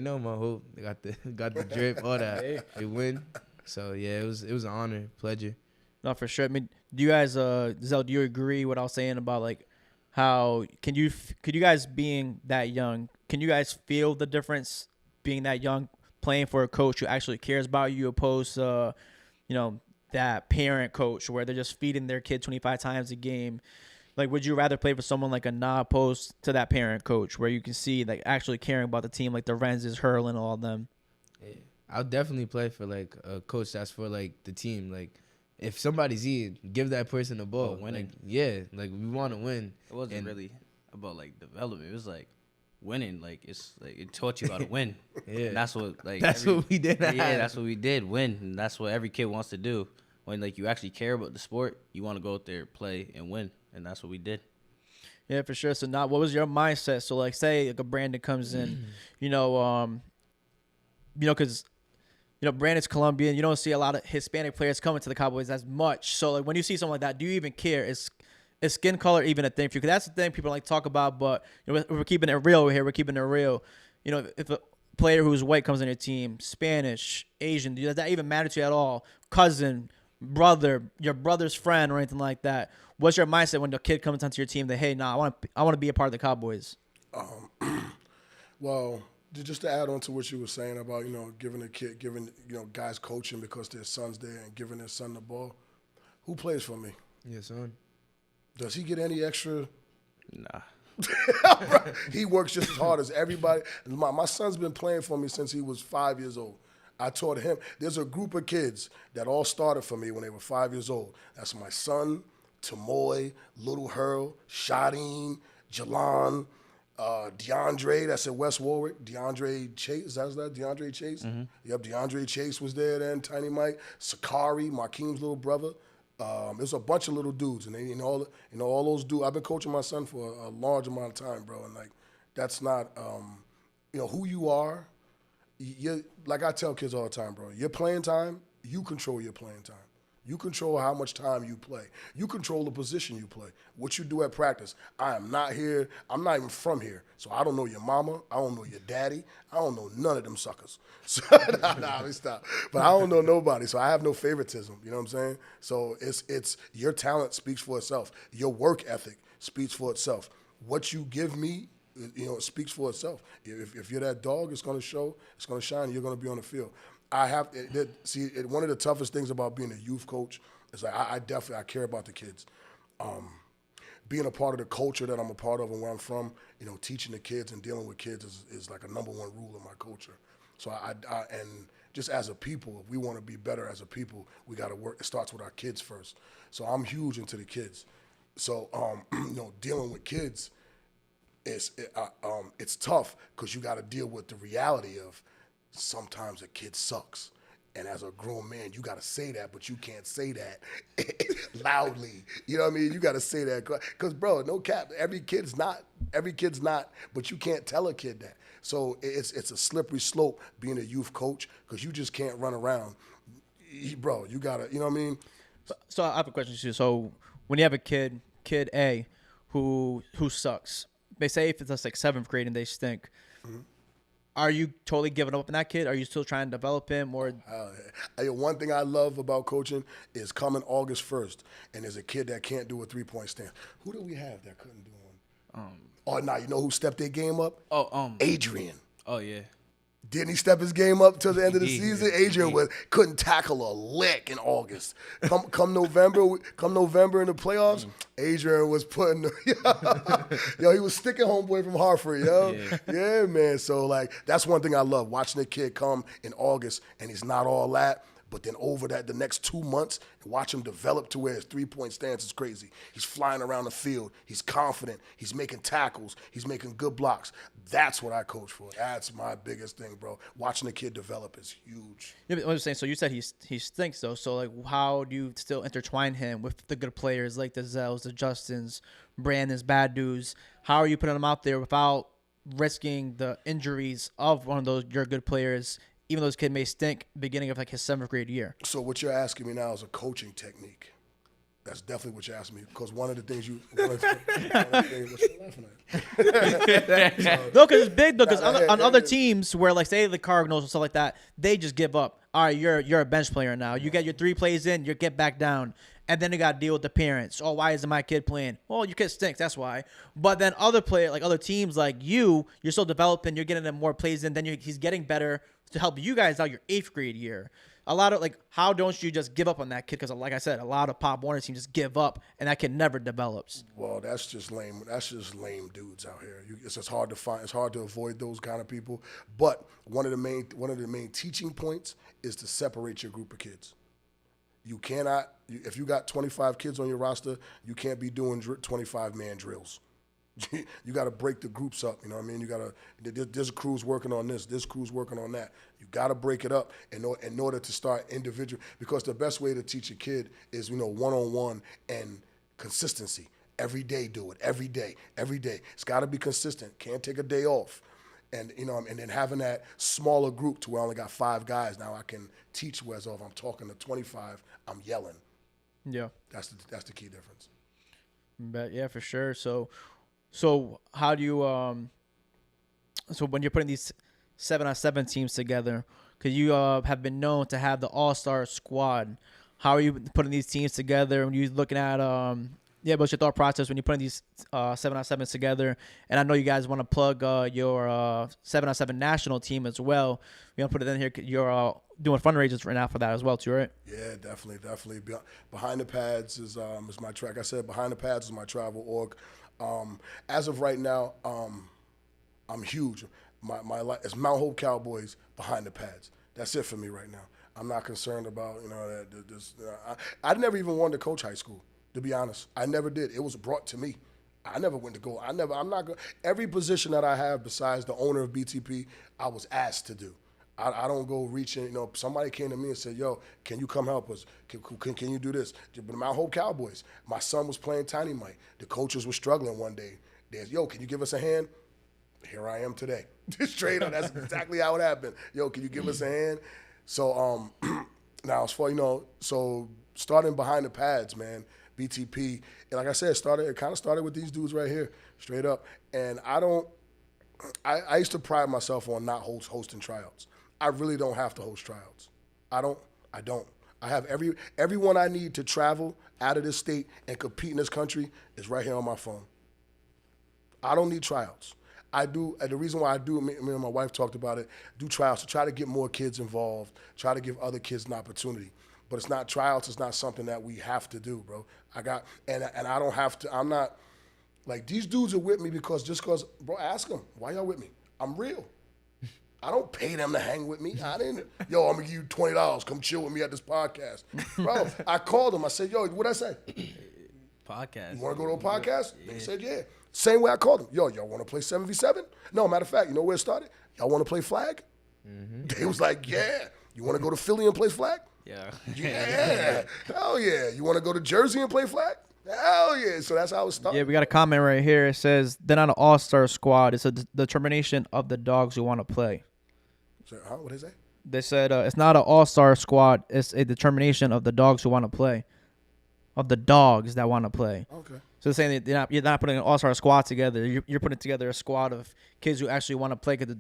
know my hope. They got the drip, all that. They win. So, yeah, it was an honor, pleasure. No, for sure. I mean, do you guys, Zell, do you agree what I was saying about, how could you guys being that young, can you guys feel the difference being that young, playing for a coach who actually cares about you, opposed to, that parent coach where they're just feeding their kid 25 times a game? Like, would you rather play for someone like a Nah, opposed to that parent coach where you can see like actually caring about the team, like the Renzes, Hurl, all of them? Yeah. I'll definitely play for like a coach that's for like the team. Like, if somebody's eating, give that person the ball. Winning. Like we want to win. It wasn't really about like development. It was like winning. Like it's like it taught you how to win. Yeah, And that's what like what we did. Yeah, that's what we did. Win, and that's what every kid wants to do. When like you actually care about the sport, you want to go out there, play, and win, and that's what we did. Yeah, for sure. So now, what was your mindset? So like, say like a Brandon comes in, because Brandon's Colombian. You don't see a lot of Hispanic players coming to the Cowboys as much. So like, when you see something like that, do you even care? Is skin color even a thing for you? Because that's the thing people like talk about. But we're keeping it real over here. We're keeping it real. If a player who's white comes on your team, Spanish, Asian, does that even matter to you at all? Cousin, brother, your brother's friend, or anything like that? What's your mindset when the kid comes onto your team that, hey, I want to be a part of the Cowboys? Well, just to add on to what you were saying about, giving guys coaching because their son's there and giving their son the ball. Who plays for me? Yeah, son. Does he get any extra? Nah. He works just as hard as everybody. My son's been playing for me since he was 5 years old. I taught him. There's a group of kids that all started for me when they were 5 years old. That's my son, Tamoy, Little Hurl, Shadeen, Jalan, DeAndre, that's at West Warwick. DeAndre Chase, that's that? DeAndre Chase? Mm-hmm. Yep, DeAndre Chase was there then, Tiny Mike. Sakari, Markeem's little brother. There's a bunch of little dudes, and all those dudes. I've been coaching my son for a large amount of time, bro, and like that's not, who you are. Like I tell kids all the time, bro. Your playing time, you control your playing time. You control how much time you play. You control the position you play. What you do at practice. I am not here. I'm not even from here, so I don't know your mama. I don't know your daddy. I don't know none of them suckers. So, let me stop. But I don't know nobody, so I have no favoritism. You know what I'm saying? So it's your talent speaks for itself. Your work ethic speaks for itself. What you give me, it speaks for itself. If you're that dog, it's going to show. It's going to shine. You're going to be on the field. One of the toughest things about being a youth coach is like I care about the kids. Being a part of the culture that I'm a part of and where I'm from, teaching the kids and dealing with kids is like a number one rule in my culture. So and just as a people, if we want to be better as a people, we got to work. It starts with our kids first. So I'm huge into the kids. So dealing with kids, it's tough because you got to deal with the reality of sometimes a kid sucks. And as a grown man, you got to say that, but you can't say that loudly. You know what I mean? You got to say that. Because, bro, no cap, every kid's not, but you can't tell a kid that. So it's a slippery slope being a youth coach because you just can't run around. Bro, you got to, you know what I mean? So I have a question to you. So when you have a kid A, who sucks, they say if it's just like 7th grade and they stink, mm-hmm. Are you totally giving up on that kid? Are you still trying to develop him? Or one thing I love about coaching is coming August 1st, and there's a kid that can't do a 3-point stance. Who do we have that couldn't do one? You know who stepped their game up? Adrian. Oh, yeah. Didn't he step his game up till the end of the season? Adrian couldn't tackle a lick in August. Come November in the playoffs, Adrian was putting he was sticking homeboy from Hartford, Yeah, man. So like that's one thing I love, watching a kid come in August and he's not all that. But then over the next 2 months, watch him develop to where his 3-point stance is crazy. He's flying around the field. He's confident. He's making tackles. He's making good blocks. That's what I coach for. That's my biggest thing, bro. Watching the kid develop is huge. Yeah, but I'm just saying, so you said he stinks, though. So, like, how do you still intertwine him with the good players like the Zells, the Justins, Brandon's, bad dudes? How are you putting them out there without risking the injuries of one of your good players, even though this kid may stink beginning of like his 7th grade year? So what you're asking me now is a coaching technique. That's definitely what you're asking me. Because one of the things what you laughing at? No, because it's big. Because on other teams where, like, say the Cardinals and stuff like that, they just give up. all right, you're a bench player now. You get your 3 plays in, you get back down. And then you got to deal with the parents. Oh, why isn't my kid playing? Well, your kid stinks. That's why. But then other teams like you're still developing. You're getting them more plays in. Then he's getting better to help you guys out your 8th grade year. A lot of how don't you just give up on that kid? Because like I said, a lot of Pop Warner teams just give up, and that kid never develops. Well, that's just lame. That's just lame dudes out here. It's just hard to find. It's hard to avoid those kind of people. But one of the main teaching points is to separate your group of kids. You cannot, if you got 25 kids on your roster, you can't be doing 25-man drills. You got to break the groups up. You know what I mean? You got to. This crew's working on this. This crew's working on that. You got to break it up in order to start individual. Because the best way to teach a kid is one-on-one and consistency. Every day, do it. Every day. It's got to be consistent. Can't take a day off. And and then having that smaller group to where I only got 5 guys now, I can teach. Whereas if I'm talking to 25, I'm yelling. Yeah, that's the key difference. But yeah, for sure. So how do you so when you're putting these 7-on-7 teams together, because you have been known to have the all-star squad, how are you putting these teams together? When you're looking at what's your thought process when you're putting these 7-on-7s together? And I know you guys want to plug your 7-on-7 national team as well. We want to put it in here. You're doing fundraisers right now for that as well too, right? Yeah, definitely. Behind the Pads is my track. I said Behind the Pads is my travel org. As of right now, I'm huge. My life is Mount Hope Cowboys Behind the Pads. That's it for me right now. I'm not concerned about that. I never even wanted to coach high school. To be honest, I never did. It was brought to me. I never went to go. I'm not going. Every position that I have besides the owner of BTP, I was asked to do. I don't go reaching. Somebody came to me and said, "Yo, can you come help us? Can you do this?" But Mount Hope Cowboys. My son was playing Tiny Mike. The coaches were struggling one day. Yo, can you give us a hand? Here I am today. Straight up. That's exactly how it happened. Yo, can you give us a hand? So now as far so starting Behind the Pads, man. BTP, and like I said, it kind of started with these dudes right here, straight up. And I used to pride myself on not hosting tryouts. I really don't have to host tryouts. I don't. I have everyone I need to travel out of this state and compete in this country is right here on my phone. I don't need tryouts. I do, and the reason why I do, me and my wife talked about it, do tryouts to try to get more kids involved, try to give other kids an opportunity. But it's not tryouts. It's not something that we have to do, bro. And I don't have to. I'm not like these dudes are with me because bro. Ask them why y'all with me. I'm real. I don't pay them to hang with me. I'm gonna give you $20. Come chill with me at this podcast, bro. I called them. I said, yo, what'd I say? Podcast. You want to go to a podcast? Yeah. They said, yeah. Same way I called them. Yo, y'all want to play 7v7? No, matter of fact, you know where it started? Y'all want to play flag? Mm-hmm. They was like, yeah. You want to go to Philly and play flag? Yeah. Yeah. Hell yeah. You want to go to Jersey and play flag? Hell yeah. So that's how it started. Yeah, we got a comment right here. It says, they're not an all-star squad. It's a determination of the dogs who want to play. So, what is that? They said it's not an all-star squad. It's a determination of the dogs who want to play. Of the dogs that want to play. Okay. So they're saying that you're not putting an all-star squad together. You're putting together a squad of kids who actually want to play because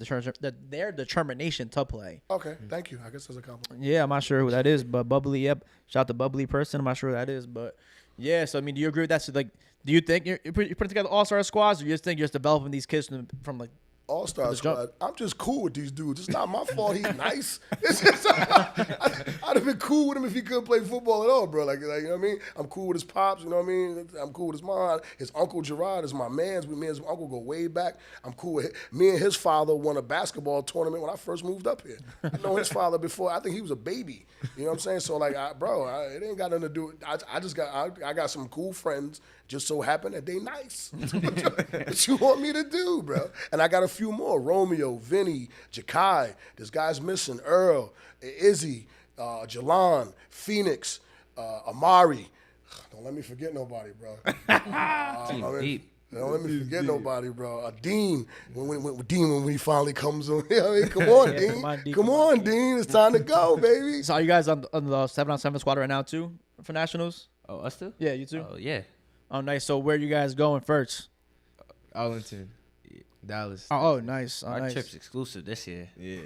their determination to play. Okay, thank you. I guess that's a compliment. Yeah, I'm not sure who that is, but Bubbly, yep. Shout out to Bubbly person. I'm not sure who that is, but yeah. So I mean, do you agree with that? So like, do you think you're putting together all-star squads, or you just think you're just developing these kids from like all-star squad? I'm just cool with these dudes. It's not my fault he's nice. It's just, I'd have been cool with him if he couldn't play football at all, bro. Like you know what I mean? I'm cool with his pops, you know what I mean? I'm cool with his mom. His uncle Gerard is my man's. Me and his uncle go way back. I'm cool with him. Me and his father won a basketball tournament when I first moved up here. I know his father before. I think he was a baby. You know what I'm saying? So like, it ain't got nothing to do. I got some cool friends. Just so happen that they nice. What you want me to do, bro? And I got a few more. Romeo, Vinny, Jakai. This guy's missing. Earl, Izzy, Jalan, Phoenix, Amari. Don't let me forget nobody, bro. Don't let me forget nobody, bro. Dean, when he finally comes on. I mean, come on, Dean. Come on, Dean. It's time to go, baby. So are you guys on the 7-on-7 squad right now too for nationals? Oh, us too? Yeah, you too. Oh, yeah. Oh, nice. So where are you guys going first? Arlington, Dallas. Oh, nice. Our trip's exclusive this year. Yeah.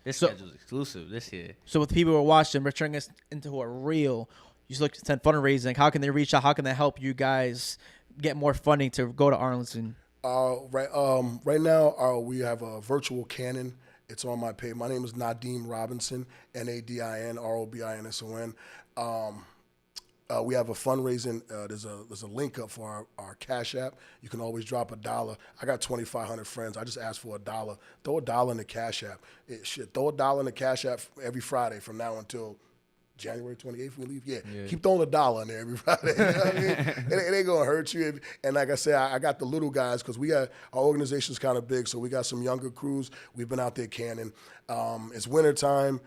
This So- schedule's exclusive this year. So with people who are watching, we're turning this into a reel. You just look at fundraising. How can they reach out? How can they help you guys get more funding to go to Arlington? Right now, we have a virtual cannon. It's on my page. My name is Nadim Robinson, Nadin Robinson. We have a fundraising. There's a link up for our Cash App. You can always drop $1. I got 2,500 friends. I just asked for $1. Throw $1 in the Cash App. Throw $1 in the Cash App every Friday from now until January 28th we leave. Yeah. Keep throwing $1 in there every Friday. You know what I mean? It ain't gonna hurt you. And like I said, I got the little guys because our organization's kind of big, so we got some younger crews. We've been out there canning. It's wintertime.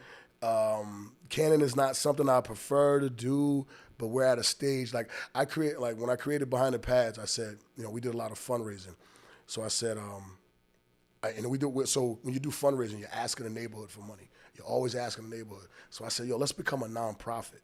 Canning is not something I prefer to do, but we're at a stage when I created Behind the Pads, I said, we did a lot of fundraising. So I said, so when you do fundraising, you're asking the neighborhood for money. You're always asking the neighborhood. So I said, let's become a nonprofit.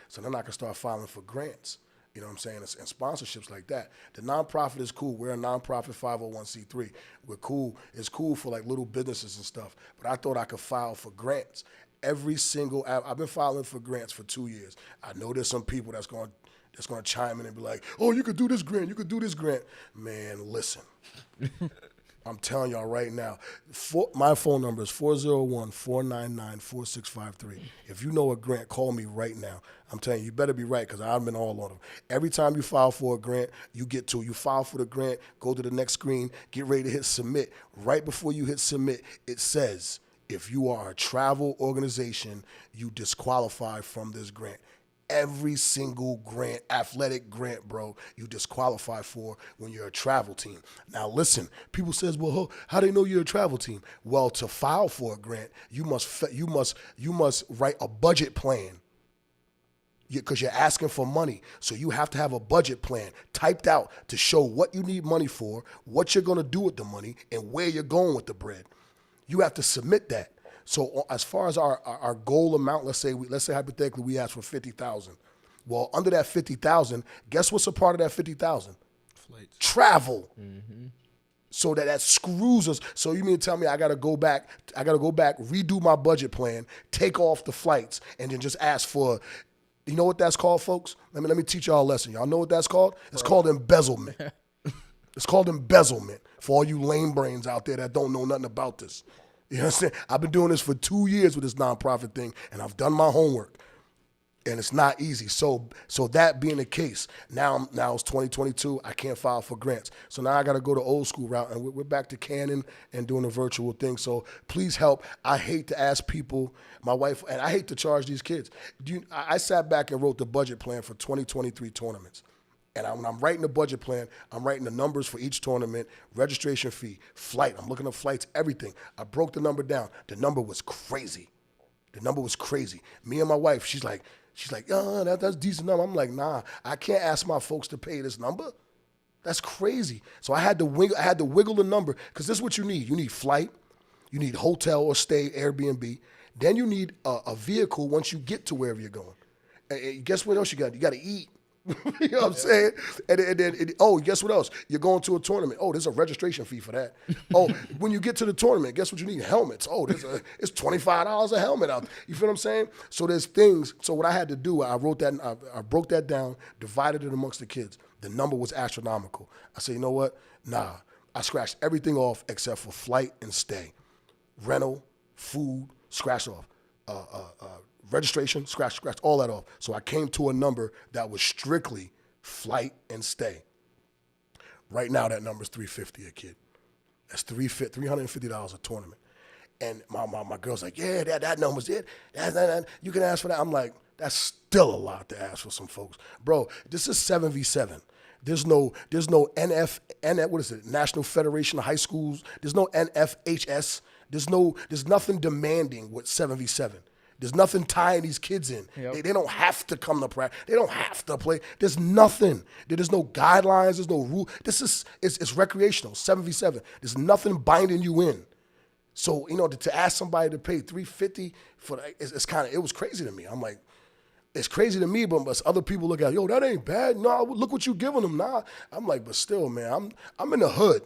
So then I can start filing for grants. You know what I'm saying? And sponsorships like that. The nonprofit is cool. We're a nonprofit 501c3. We're cool. It's cool for like little businesses and stuff. But I thought I could file for grants. I've been filing for grants for 2 years. I know there's some people that's going to chime in and be like, oh, you could do this grant. You could do this grant. Man, listen. I'm telling y'all right now, my phone number is 401-499-4653. If you know a grant, call me right now. I'm telling you, you better be right because I've been all on them. Every time you file for a grant, you file for the grant, go to the next screen, get ready to hit submit. Right before you hit submit, it says, if you are a travel organization, you disqualify from this grant. Every single grant, athletic grant, bro, you disqualify for when you're a travel team. Now, listen, people says, well, how do they know you're a travel team? Well, to file for a grant, you must write a budget plan because you're asking for money. So you have to have a budget plan typed out to show what you need money for, what you're going to do with the money, and where you're going with the bread. You have to submit that. So as far as our goal amount, let's say hypothetically we ask for 50,000. Well, under that 50,000, guess what's a part of that 50,000? Flights. Travel. Mm-hmm. So that screws us. So you mean to tell me I gotta go back, redo my budget plan, take off the flights, and then just ask for, you know what that's called, folks? Let me teach y'all a lesson. Y'all know what that's called? It's called embezzlement. It's called embezzlement for all you lame brains out there that don't know nothing about this. You know what I'm saying? I've been doing this for 2 years with this nonprofit thing, and I've done my homework, and it's not easy. So that being the case, now it's 2022. I can't file for grants. So now I got to go the old school route, and we're back to canning and doing a virtual thing. So please help. I hate to ask people, my wife, and I hate to charge these kids. I sat back and wrote the budget plan for 2023 tournaments. And when I'm writing the budget plan, I'm writing the numbers for each tournament, registration fee, flight. I'm looking at flights, everything. I broke the number down. The number was crazy. Me and my wife, she's like, that's a decent number. I'm like, nah, I can't ask my folks to pay this number. That's crazy. So I had to wiggle the number because this is what you need. You need flight, you need hotel or stay, Airbnb. Then you need a vehicle once you get to wherever you're going. And guess what else you got? You got to eat. You know what I'm saying? And then, guess what else? You're going to a tournament. Oh, there's a registration fee for that. Oh, when you get to the tournament, guess what you need? Helmets. Oh, it's $25 a helmet out there. You feel what I'm saying? So there's things. So what I had to do, I broke that down, divided it amongst the kids. The number was astronomical. I said, you know what? Nah. I scratched everything off except for flight and stay. Rental, food, scratched off. Registration, scratch all that off. So I came to a number that was strictly flight and stay. Right now, that number is $350 a kid. That's $350 a tournament. And my girl's like, yeah, that number's it. That, you can ask for that. I'm like, that's still a lot to ask for some folks. Bro, this is 7v7. There's no what is it? National Federation of High Schools. There's no NFHS. There's nothing demanding with 7v7. There's nothing tying these kids in. Yep. They don't have to come to practice. They don't have to play. There's nothing. There's no guidelines. There's no rule. It's recreational, 7v7. There's nothing binding you in. So, to ask somebody to pay $350 for it was crazy to me. I'm like, it's crazy to me, but other people look at, that ain't bad. No, look what you giving them. Nah. I'm like, but still, man, I'm in the hood.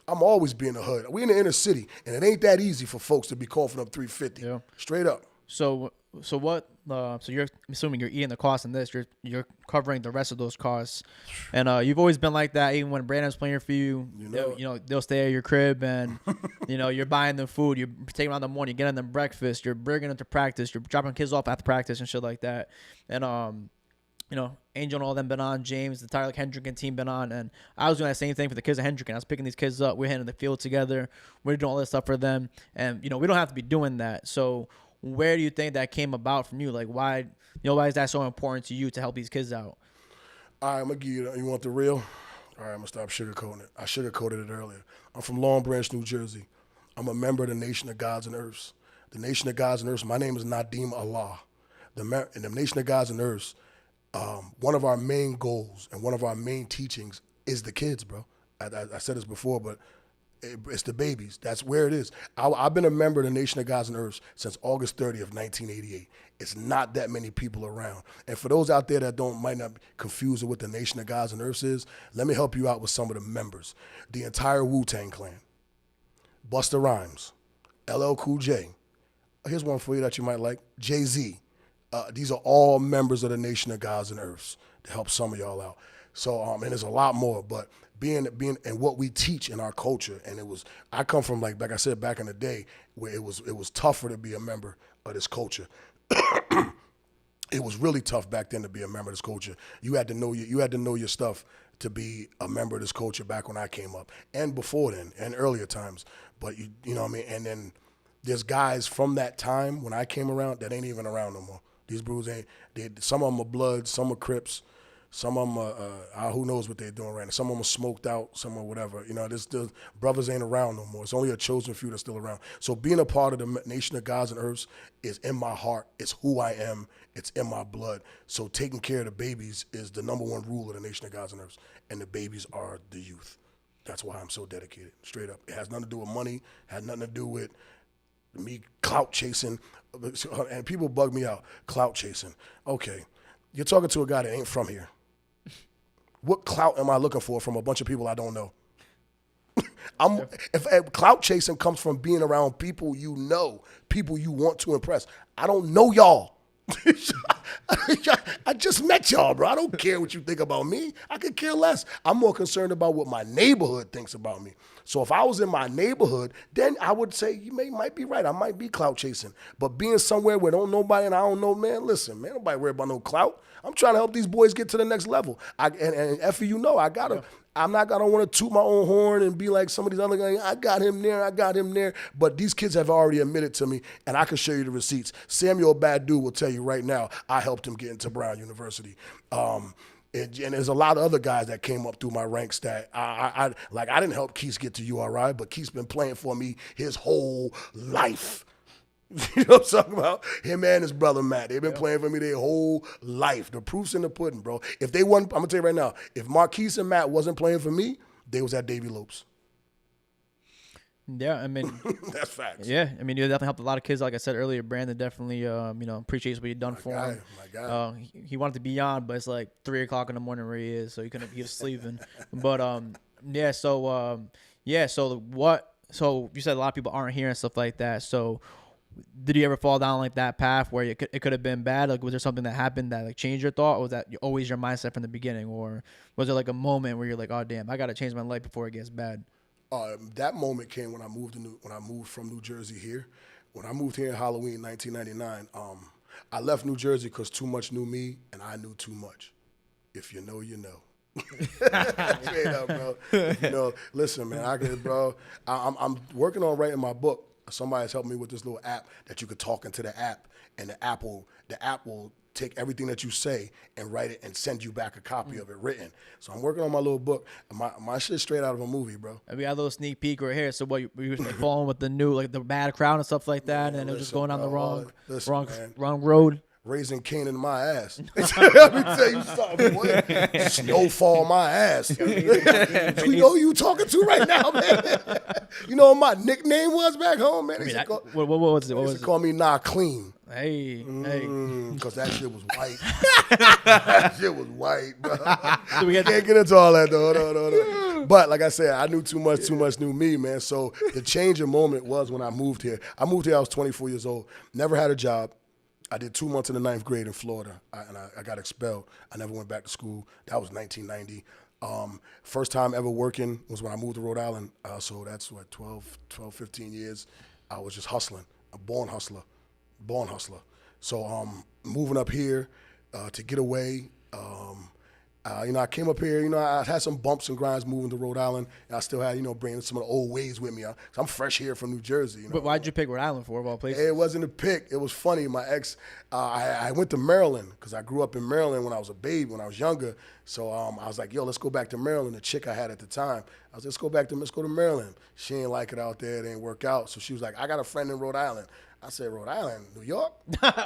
I'm always be in the hood. We in the inner city, and it ain't that easy for folks to be coughing up 350. Yeah. Straight up. So what? So you're assuming you're eating the cost in this. You're covering the rest of those costs, and you've always been like that. Even when Brandon's playing for you, they'll stay at your crib, and you're buying them food. You're taking them out in the morning. You're getting them breakfast. You're bringing them to practice. You're dropping kids off after practice and shit like that. And Angel and all them been on. James, the entire Hendricken team been on, and I was doing that same thing for the kids at Hendricken. I was picking these kids up. We're hitting the field together. We're doing all this stuff for them, and we don't have to be doing that. So where do you think that came about from you? Like, why is that so important to you to help these kids out? All right, I'm going to give you, you want the real? All right, I'm going to stop sugarcoating it. I sugarcoated it earlier. I'm from Long Branch, New Jersey. I'm a member of the Nation of Gods and Earths. The Nation of Gods and Earths, my name is Nadim Allah. In the Nation of Gods and Earths, one of our main goals and one of our main teachings is the kids, bro. I said this before, but it's the babies. That's where it is. I've been a member of the Nation of Gods and Earths since August 30th, 1988. It's not that many people around. And for those out there that might not be confused with what the Nation of Gods and Earths is, let me help you out with some of the members. The entire Wu-Tang Clan, Busta Rhymes, LL Cool J. Here's one for you that you might like, Jay-Z. These are all members of the Nation of Gods and Earths to help some of y'all out. So, and there's a lot more, but being and what we teach in our culture, and I come from like I said back in the day where it was tougher to be a member of this culture. It was really tough back then to be a member of this culture. You had to know your stuff to be a member of this culture back when I came up, and before then, and earlier times. But you know what I mean. And then there's guys from that time when I came around that ain't even around no more. These brews some of them are Bloods, some are Crips, some of them are, who knows what they're doing right now. Some of them are smoked out, some are whatever. The brothers ain't around no more. It's only a chosen few that's still around. So being a part of the Nation of Gods and Earths is in my heart. It's who I am. It's in my blood. So taking care of the babies is the number one rule of the Nation of Gods and Earths. And the babies are the youth. That's why I'm so dedicated, straight up. It has nothing to do with money, has nothing to do with me clout chasing. And people bug me out, clout chasing. Okay, you're talking to a guy that ain't from here. What clout am I looking for from a bunch of people I don't know? If clout chasing comes from being around people you know, people you want to impress. I don't know y'all. I just met y'all, bro. I don't care what you think about me. I could care less. I'm more concerned about what my neighborhood thinks about me. So if I was in my neighborhood, then I would say you might be right. I might be clout chasing. But being somewhere where don't nobody and I don't know, man, listen, man, nobody worry about no clout. I'm trying to help these boys get to the next level. And Effie, I'm not gonna want to toot my own horn and be like some of these other guys. I got him there. But these kids have already admitted to me, and I can show you the receipts. Samuel Badu will tell you right now, I helped him get into Brown University. And there's a lot of other guys that came up through my ranks that I didn't help Keith get to URI, but Keith's been playing for me his whole life. You know what I'm talking about? Him and his brother Matt. They've been playing for me their whole life. The proof's in the pudding, bro. If they wasn't, I'm gonna tell you right now, if Marquise and Matt wasn't playing for me, they was at Davy Lopes. Yeah, I mean that's facts. Yeah, I mean you definitely helped a lot of kids. Like I said earlier, Brandon definitely appreciates what you've done for him. My guy. He wanted to be on, but it's like 3:00 in the morning where he is, so he was sleeping. But so you said a lot of people aren't here and stuff like that. So did you ever fall down like that path where it could have been bad? Like, was there something that happened that like changed your thought, or was that always your mindset from the beginning, or was there like a moment where you're like, oh damn, I gotta change my life before it gets bad? That moment came when I moved from New Jersey here. When I moved here in Halloween 1999, I left New Jersey because too much knew me and I knew too much. If you know, you know. Straight up, bro. Listen, man, I'm working on writing my book. Somebody's helped me with this little app that you could talk into the app, and the app will take everything that you say and write it and send you back a copy of it written. So I'm working on my little book. My shit's straight out of a movie, bro. And we got a little sneak peek right here. So what you were like following with the new, like the bad crowd and stuff like that, and it was just going on the wrong road. Raising Cain in my ass. Let me tell you something, boy. Snowfall my ass. You know who you talking to right now, man? You know what my nickname was back home, man? What was it? They used to call me Nah Clean. Hey. Because that shit was white. That shit was white, bro. So we can't get into all that, though. No. But like I said, I knew too much knew me, man. So the changing moment was when I moved here. I was 24 years old, never had a job. I did 2 months in the 9th grade in Florida, and I got expelled. I never went back to school. That was 1990. First time ever working was when I moved to Rhode Island. So that's what, 15 years. I was just hustling, a born hustler. So moving up here to get away. I came up here, I had some bumps and grinds moving to Rhode Island. And I still had, bringing some of the old ways with me. So I'm fresh here from New Jersey. But why'd you pick Rhode Island for, of all places? It wasn't a pick. It was funny. My ex, I went to Maryland because I grew up in Maryland when I was a baby, when I was younger. So I was like, yo, let's go back to Maryland. The chick I had at the time, I was like, let's go to Maryland. She ain't like it out there. It didn't work out. So she was like, I got a friend in Rhode Island. I said, Rhode Island, New York?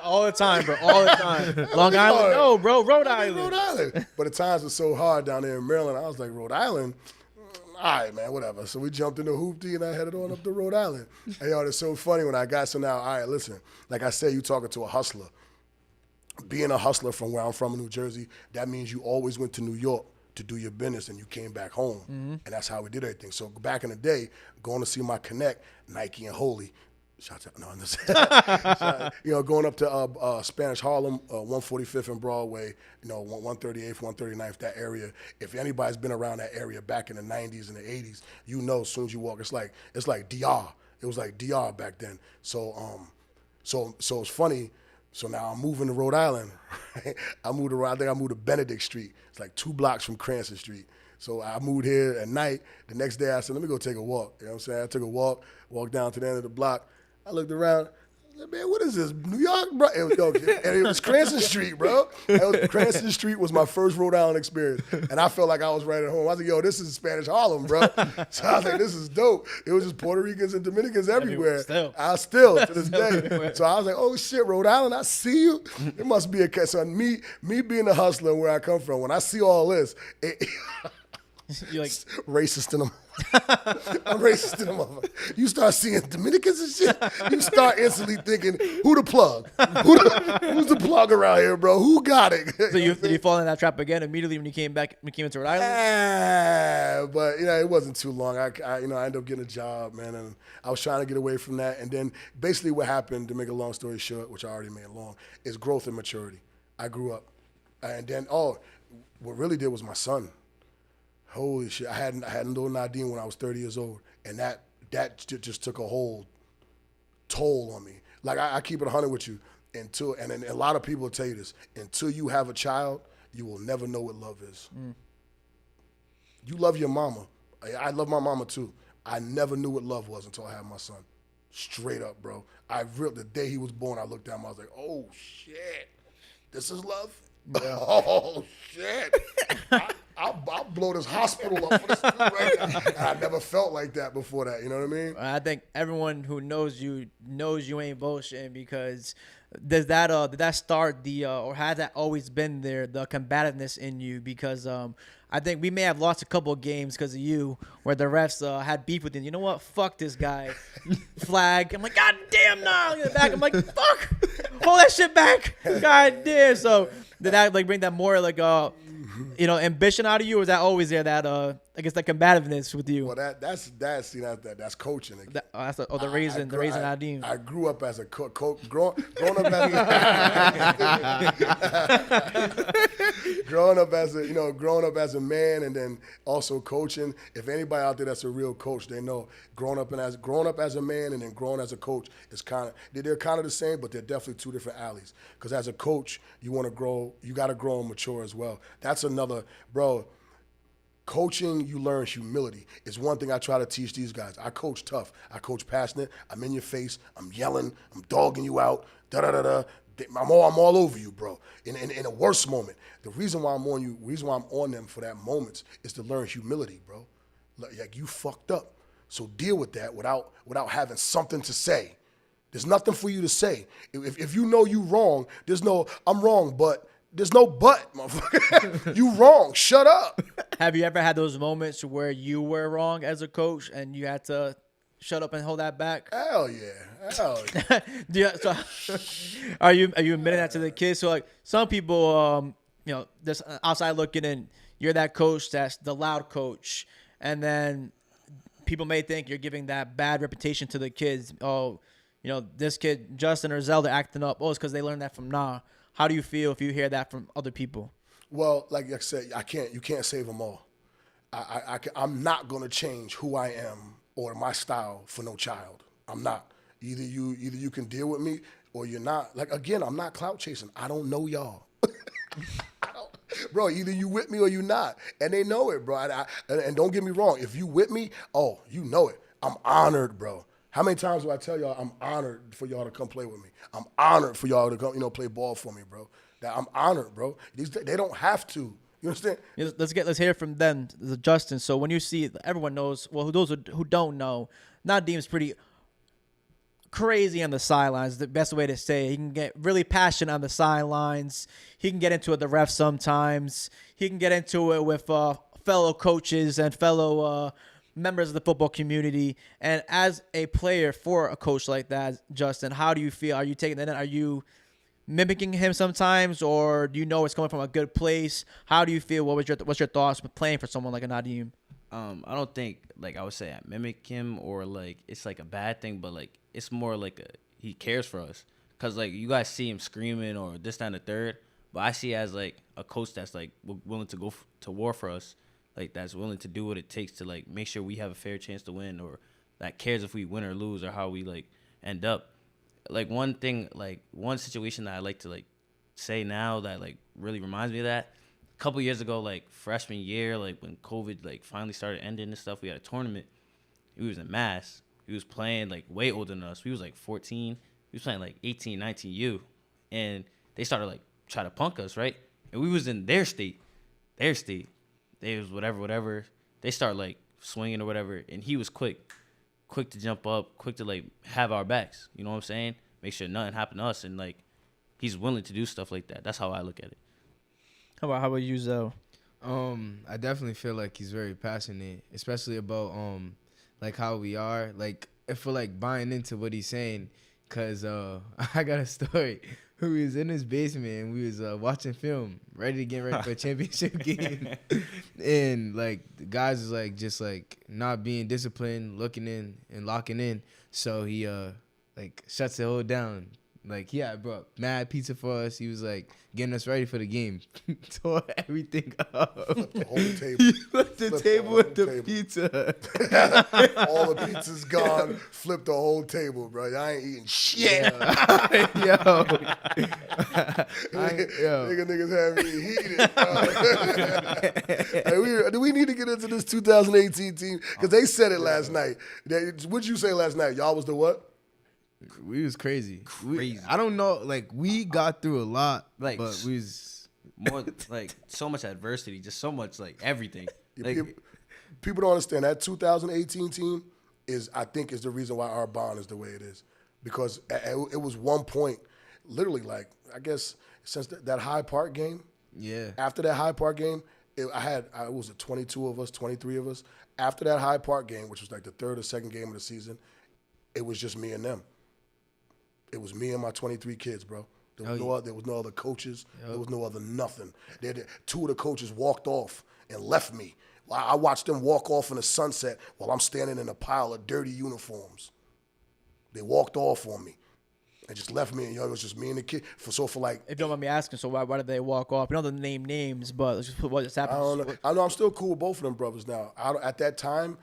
All the time, bro. All the time. Long Island? No, bro. Rhode Island. Rhode Island. But the times were so hard down there in Maryland. I was like, Rhode Island? All right, man, whatever. So we jumped in the hoopty and I headed on up to Rhode Island. And it's so funny when I got, so now, all right, listen. Like I said, you talking to a hustler. Being a hustler from where I'm from in New Jersey, that means you always went to New York to do your business and you came back home. Mm-hmm. And that's how we did everything. So back in the day, going to see my connect, Nike and Holy, shout out, no, I'm just, going up to Spanish Harlem, 145th and Broadway, 138th, 139th, that area. If anybody's been around that area back in the 90s and the 80s, as soon as you walk, it's like DR. It was like DR back then. So it's funny. So now I'm moving to Rhode Island. Right? I think I moved to Benedict Street. It's like 2 blocks from Cranston Street. So I moved here at night. The next day I said, let me go take a walk. You know what I'm saying? I took a walked down to the end of the block. I looked around. I said, man, what is this? New York, bro? And it was Cranston Street, bro. Cranston Street was my first Rhode Island experience. And I felt like I was right at home. I was like, yo, this is Spanish Harlem, bro. So I was like, this is dope. It was just Puerto Ricans and Dominicans everywhere. Still to this day. So I was like, oh, shit, Rhode Island, I see you. It must be a case. So me being a hustler where I come from, when I see all this, You're like racist in them. I'm racist in them. You start seeing Dominicans and shit, you start instantly thinking, who the plug? Who's the plug around here, bro? Who got it? So did you fall in that trap again immediately when you came into Rhode Island? But it wasn't too long. I ended up getting a job, man, and I was trying to get away from that. And then basically what happened, to make a long story short, which I already made long, is growth and maturity. I grew up, and then what really did was my son. Holy shit! I had little Nadim when I was 30 years old, and that just took a whole toll on me. Like I keep it 100 with you, and a lot of people will tell you this: until you have a child, you will never know what love is. Mm. You love your mama. I love my mama too. I never knew what love was until I had my son. Straight up, bro. The day he was born, I looked at him. I was like, oh shit, this is love. Yeah. Oh shit! I'll blow this hospital up for this dude right now. And I never felt like that before that. You know what I mean? I think everyone who knows you ain't bullshitting, because did that start or has that always been there, the combativeness in you? Because I think we may have lost a couple of games because of you, where the refs had beef with you. You know what? Fuck this guy. Flag. I'm like, God damn, no. In the back, I'm like, fuck. Hold that shit back. God damn. So did that bring that more ambition out of you, or was that always there? That I guess that combativeness with you. Well, that's coaching. That's the raising Nadim. I grew up as a grown up as a man, and then also coaching. If anybody out there that's a real coach, they know growing up as a man and then growing as a coach is they're kind of the same, but they're definitely 2 different alleys. Because as a coach, you want to grow, you got to grow and mature as well. That's another, bro. Coaching, you learn humility. It's one thing I try to teach these guys. I coach tough. I coach passionate. I'm in your face. I'm yelling. I'm dogging you out. Da-da-da-da. I'm all over you, bro. In a worse moment. The reason why I'm on you, I'm on them for that moments is to learn humility, bro. Like you fucked up. So deal with that without having something to say. There's nothing for you to say. If you know you wrong, there's no, I'm wrong, but there's no but, motherfucker. You wrong. Shut up. Have you ever had those moments where you were wrong as a coach and you had to shut up and hold that back? Hell yeah. Yeah. So, are you admitting that to the kids? So like some people, just outside looking in, you're that coach that's the loud coach. and then people may think you're giving that bad reputation to the kids. Oh, this kid, Justin or Zell, they're acting up. Oh, it's because they learned that from Nah. How do you feel if you hear that from other people? Well, like I said, you can't save them all. I'm not going to change who I am or my style for no child. I'm not. Either you can deal with me or you're not. Like, again, I'm not clout chasing. I don't know y'all. Bro, either you with me or you not. And they know it, bro. And don't get me wrong. If you with me, oh, you know it. I'm honored, bro. How many times do I tell y'all I'm honored for y'all to come play with me? I'm honored for y'all to come, play ball for me, bro. That I'm honored, bro. They don't have to. You understand? Let's hear from them, Justin. So when you see, everyone knows. Well, those who don't know, Nadim's pretty crazy on the sidelines. The best way to say it. He can get really passionate on the sidelines. He can get into it with the refs sometimes. He can get into it with fellow coaches and fellow members of the football community. And as a player for a coach like that, Justin, how do you feel? Are you taking that in? Are you mimicking him sometimes, or do you know it's coming from a good place? How do you feel? What's your thoughts with playing for someone like a Nadim? I don't think I would say I mimic him or it's a bad thing, but it's more he cares for us, cause you guys see him screaming or this, that, and the third, but I see it as a coach that's willing to go to war for us, that's willing to do what it takes to make sure we have a fair chance to win, or that cares if we win or lose or how we end up. One thing, one situation that I like to say now that really reminds me of that. A couple years ago, freshman year, when COVID finally started ending and stuff, we had a tournament. He was in Mass. He was playing way older than us. We was 14. He was playing 18, 19 U, and they started try to punk us, right? And we was in their state. They was whatever. They start swinging or whatever, and he was quick to jump up, quick to have our backs. You know what I'm saying? Make sure nothing happened to us, and he's willing to do stuff like that. That's how I look at it. How about you, Zell? I definitely feel like he's very passionate, especially about how we are. If we're buying into what he's saying, cause I got a story. We was in his basement and we was watching film, ready for a championship game, and the guys was just not being disciplined, looking in and locking in. So he shuts it all down. He had brought mad pizza for us. He was getting us ready for the game. Tore everything up. The whole table. He left the table with the pizza. All the pizza's gone. Flipped the whole table, bro. I ain't eating shit. Yo. Niggas have me heated. Do we need to get into this 2018 team? Because they said it last night. What'd you say last night? Y'all was the what? We was crazy. I don't know. We got through a lot, but we was more so much adversity, just so much everything. People don't understand that 2018 team I think is the reason why our bond is the way it is, because it was one point, literally I guess since that Hyde Park game. Yeah. After that Hyde Park game, it was 22 of us, 23 of us. After that Hyde Park game, which was the third or second game of the season, it was just me and them. It was me and my 23 kids, bro. There was no other coaches. There was no other nothing. Two of the coaches walked off and left me. I watched them walk off in the sunset while I'm standing in a pile of dirty uniforms. They walked off on me and just left me. And it was just me and the kid. If you don't mind me asking, so why did they walk off? You don't have to name names, but what just happened? I don't know. I know I'm still cool with both of them brothers now. At that time,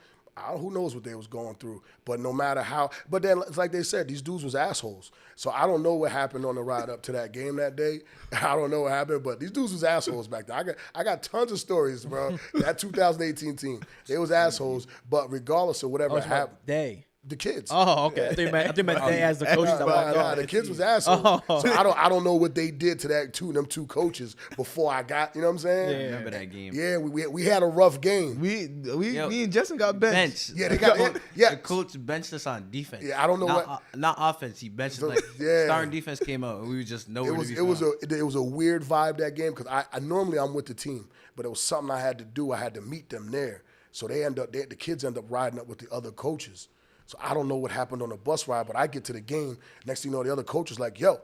who knows what they was going through. But no matter how, but then it's like they said, these dudes was assholes. So I don't know what happened on the ride up to that game that day. I don't know what happened, but these dudes was assholes back then. I got tons of stories, bro. That 2018 team, they was assholes. But regardless of whatever happened, the kids. Oh, okay. I think you meant they as the coaches that walked off. The kids was assholes. So I don't know what they did to them two coaches before I got. You know what I'm saying? Yeah. Remember that game? Yeah, we had a rough game. Me and Justin got benched. Yeah, they got. Yeah, the coach benched us on defense. Yeah, I don't know not offense. He benched us. Starting defense came out, and we were just nowhere to be found. It was a weird vibe that game, because I normally I'm with the team, but it was something I had to do. I had to meet them there, so the kids end up riding up with the other coaches. So I don't know what happened on the bus ride, but I get to the game. Next thing you know, the other coach is like, yo,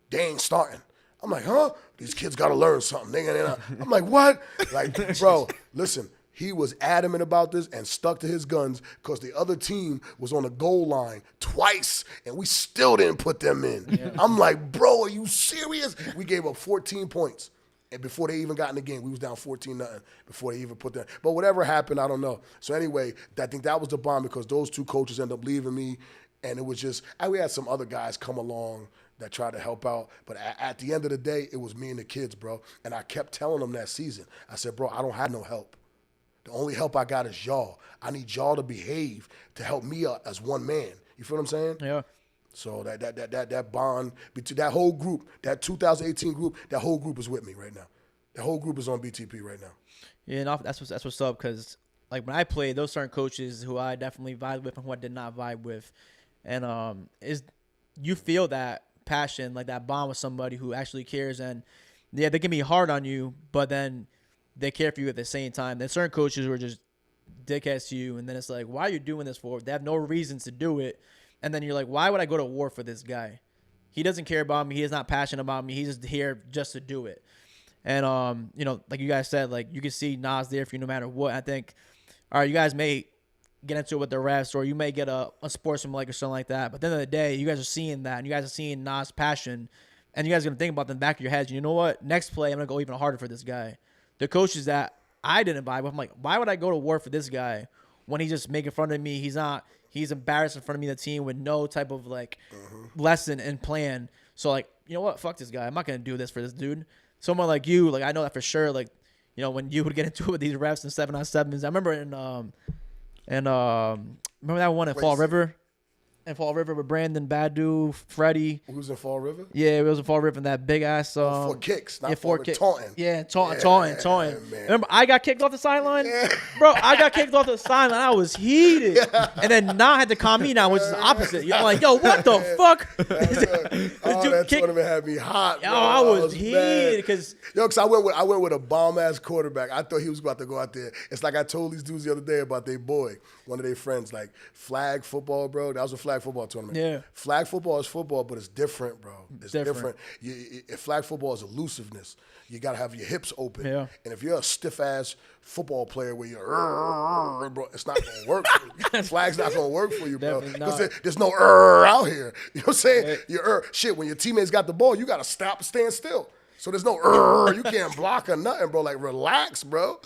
they ain't starting. I'm like, huh? These kids got to learn something. I'm like, what? Bro, listen, He was adamant about this and stuck to his guns because the other team was on the goal line twice, and we still didn't put them in. Yeah. I'm like, bro, are you serious? We gave up 14 points. And before they even got in the game, we was down 14-0 before they even put that. But whatever happened, I don't know. So anyway, I think that was the bomb because those two coaches ended up leaving me, and it was just we had some other guys come along that tried to help out. But at the end of the day, it was me and the kids, bro. And I kept telling them that season. I said, bro, I don't have no help. The only help I got is y'all. I need y'all to behave to help me out as one man. You feel what I'm saying? Yeah. So that bond between that whole group, that 2018 group, that whole group is with me right now. That whole group is on BTP right now. Yeah, no, that's what's up. Because like when I played, those certain coaches who I definitely vibe with and who I did not vibe with, and you feel that passion, like that bond with somebody who actually cares, and yeah, they can be hard on you, but then they care for you at the same time. There's certain coaches who are just dickheads to you, and then it's like, why are you doing this for? They have no reasons to do it, and then you're like, why would I go to war for this guy? He doesn't care about me. He is not passionate about me. He's just here just to do it. And like you guys said, like you can see Nas there for you no matter what. I think, all right, you guys may get into it with the refs, or you may get a sportsman or something like that. But at the end of the day, you guys are seeing that, and you guys are seeing Nas' passion, and you guys are gonna think about it in the back of your heads. You know what? Next play, I'm gonna go even harder for this guy. The coaches that I didn't vibe with, I'm like, why would I go to war for this guy when he's just making fun of me? He's embarrassed in front of me, the team, with no type of lesson and plan. So like, you know what? Fuck this guy. I'm not gonna do this for this dude. Someone like you, like I know that for sure. Like, when you would get into it with these refs and 7-on-7s. I remember remember that one in Fall River? In Fall River with Brandon, Badu, Freddie. Who's in Fall River? Yeah, it was in Fall River, and that big ass. For kicks, not for taunting. Yeah, taunting. Remember, I got kicked off the sideline? Yeah. Bro, I got kicked off the sideline. I was heated. Yeah. And then Nah had to calm me down, which is the opposite. I'm like, yo, what the fuck? That tournament had me hot, bro. Yo, I was heated because I went with a bomb ass quarterback. I thought he was about to go out there. It's like I told these dudes the other day about their boy, one of their friends, like flag football, bro. That was a flag football tournament. Yeah. Flag football is football, but it's different, bro. It's different. Flag football is elusiveness. You got to have your hips open. Yeah. And if you're a stiff-ass football player where you're, bro, it's not going to work for you. Flag's not going to work for you, bro. Because there's no out here. You know what I'm saying? Shit, when your teammates got the ball, you got to stop and stand still. So there's no you can't block or nothing, bro. Like relax, bro.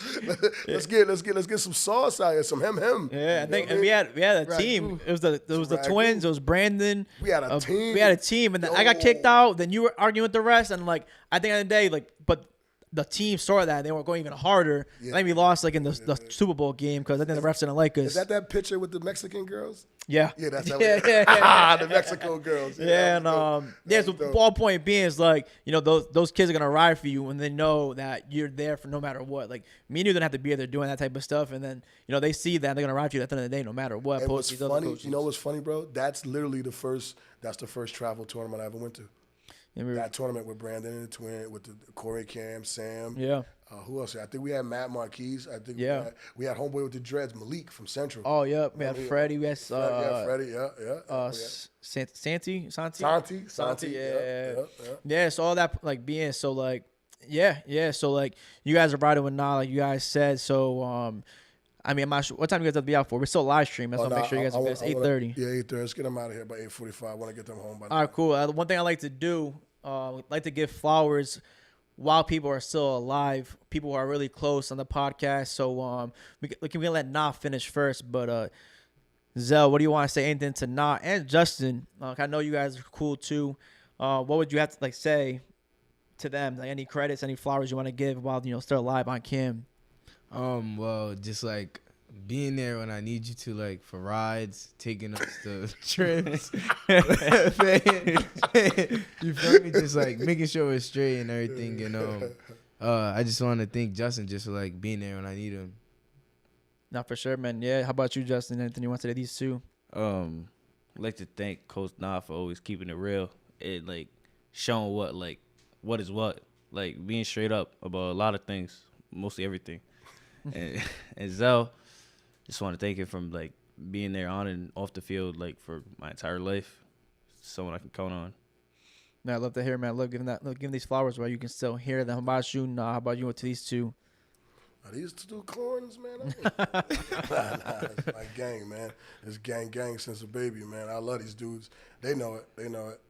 Let's get some sauce out here, some hem. Yeah, I think we had a team. It was the twins. It was Brandon. We had a team. We had a team, and then I got kicked out. Then you were arguing with the rest, and like at the end of the day, but the team saw that they were going even harder. Yeah. I think we lost in the Super Bowl game because I think the refs didn't like us. Is that picture with the Mexican girls? Yeah. Yeah, that's that. The Mexico girls. Yeah, so the ball point being is like, those kids are gonna ride for you when they know that you're there for no matter what. Like me and you don't have to be there doing that type of stuff, and then they see that and they're gonna ride for you at the end of the day no matter what. It was funny. You know what's funny, bro? That's literally the first travel tournament I ever went to. That tournament with Brandon and the twin, with the Corey, Cam, Sam. Yeah. Who else? I think we had Matt Marquise. I think we had homeboy with the dreads, Malik from Central. Oh, yeah. We had Freddie. We had Freddie. Yeah. Santi. Yeah. Yeah. So all that being so So you guys are riding with Nah, like you guys said. So I'm not sure what time you guys have to be out for. We're still live stream. That's why make sure you guys are it's 8:30. Yeah, 8:30. Let's get them out of here by 8:45. I want to get them home by now. All right, cool. One thing I like to do, like to give flowers while people are still alive, people who are really close on the podcast. So we can let Nah finish first, but Zell, what do you want to say? Anything to Nah and Justin? I know you guys are cool too. What would you have to say to them? Like any credits, any flowers you want to give while still alive on cam? Well, just like being there when I need you to, for rides, taking us to trips. You feel me? Just making sure we're straight and everything. And I just want to thank Justin just for being there when I need him. Not for sure, man. Yeah. How about you, Justin? Anything you want to say to these two? I'd like to thank Coach Nah for always keeping it real. It showing what is what. Being straight up about a lot of things, mostly everything. and Zell, just want to thank him from being there on and off the field for my entire life. Someone I can count on. Man, I love to hear, man. I love giving these flowers while you can still hear them. How about you? Nah, how about you to these two? Are these two corns, man? Nah, it's my gang, man. It's gang since a baby, man. I love these dudes. They know it.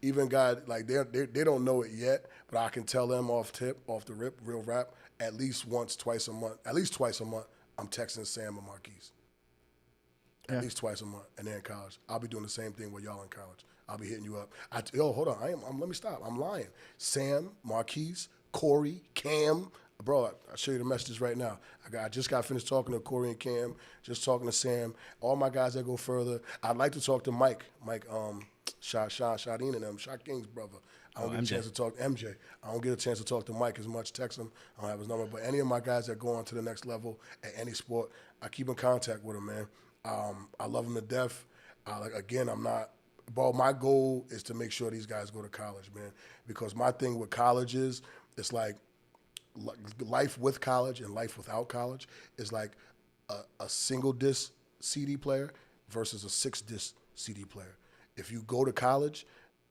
Even guys like they don't know it yet, but I can tell them off the rip, real rap. At least twice a month. I'm texting Sam and Marquise. At least twice a month, and they're in college. I'll be doing the same thing while y'all in college. I'll be hitting you up. Hold on. Let me stop. I'm lying. Sam, Marquise, Corey, Cam. Bro, I'll show you the messages right now. I just got finished talking to Corey and Cam, just talking to Sam. All my guys that go further. I'd like to talk to Mike, Shadeen and them, Shot King's brother. I don't get a chance to talk to MJ. I don't get a chance to talk to Mike as much. Text him. I don't have his number. But any of my guys that go on to the next level at any sport, I keep in contact with them, man. I love them to death. My goal is to make sure these guys go to college, man. Because my thing with college is, it's like life with college and life without college is like a single disc CD player versus a 6-disc CD player. If you go to college,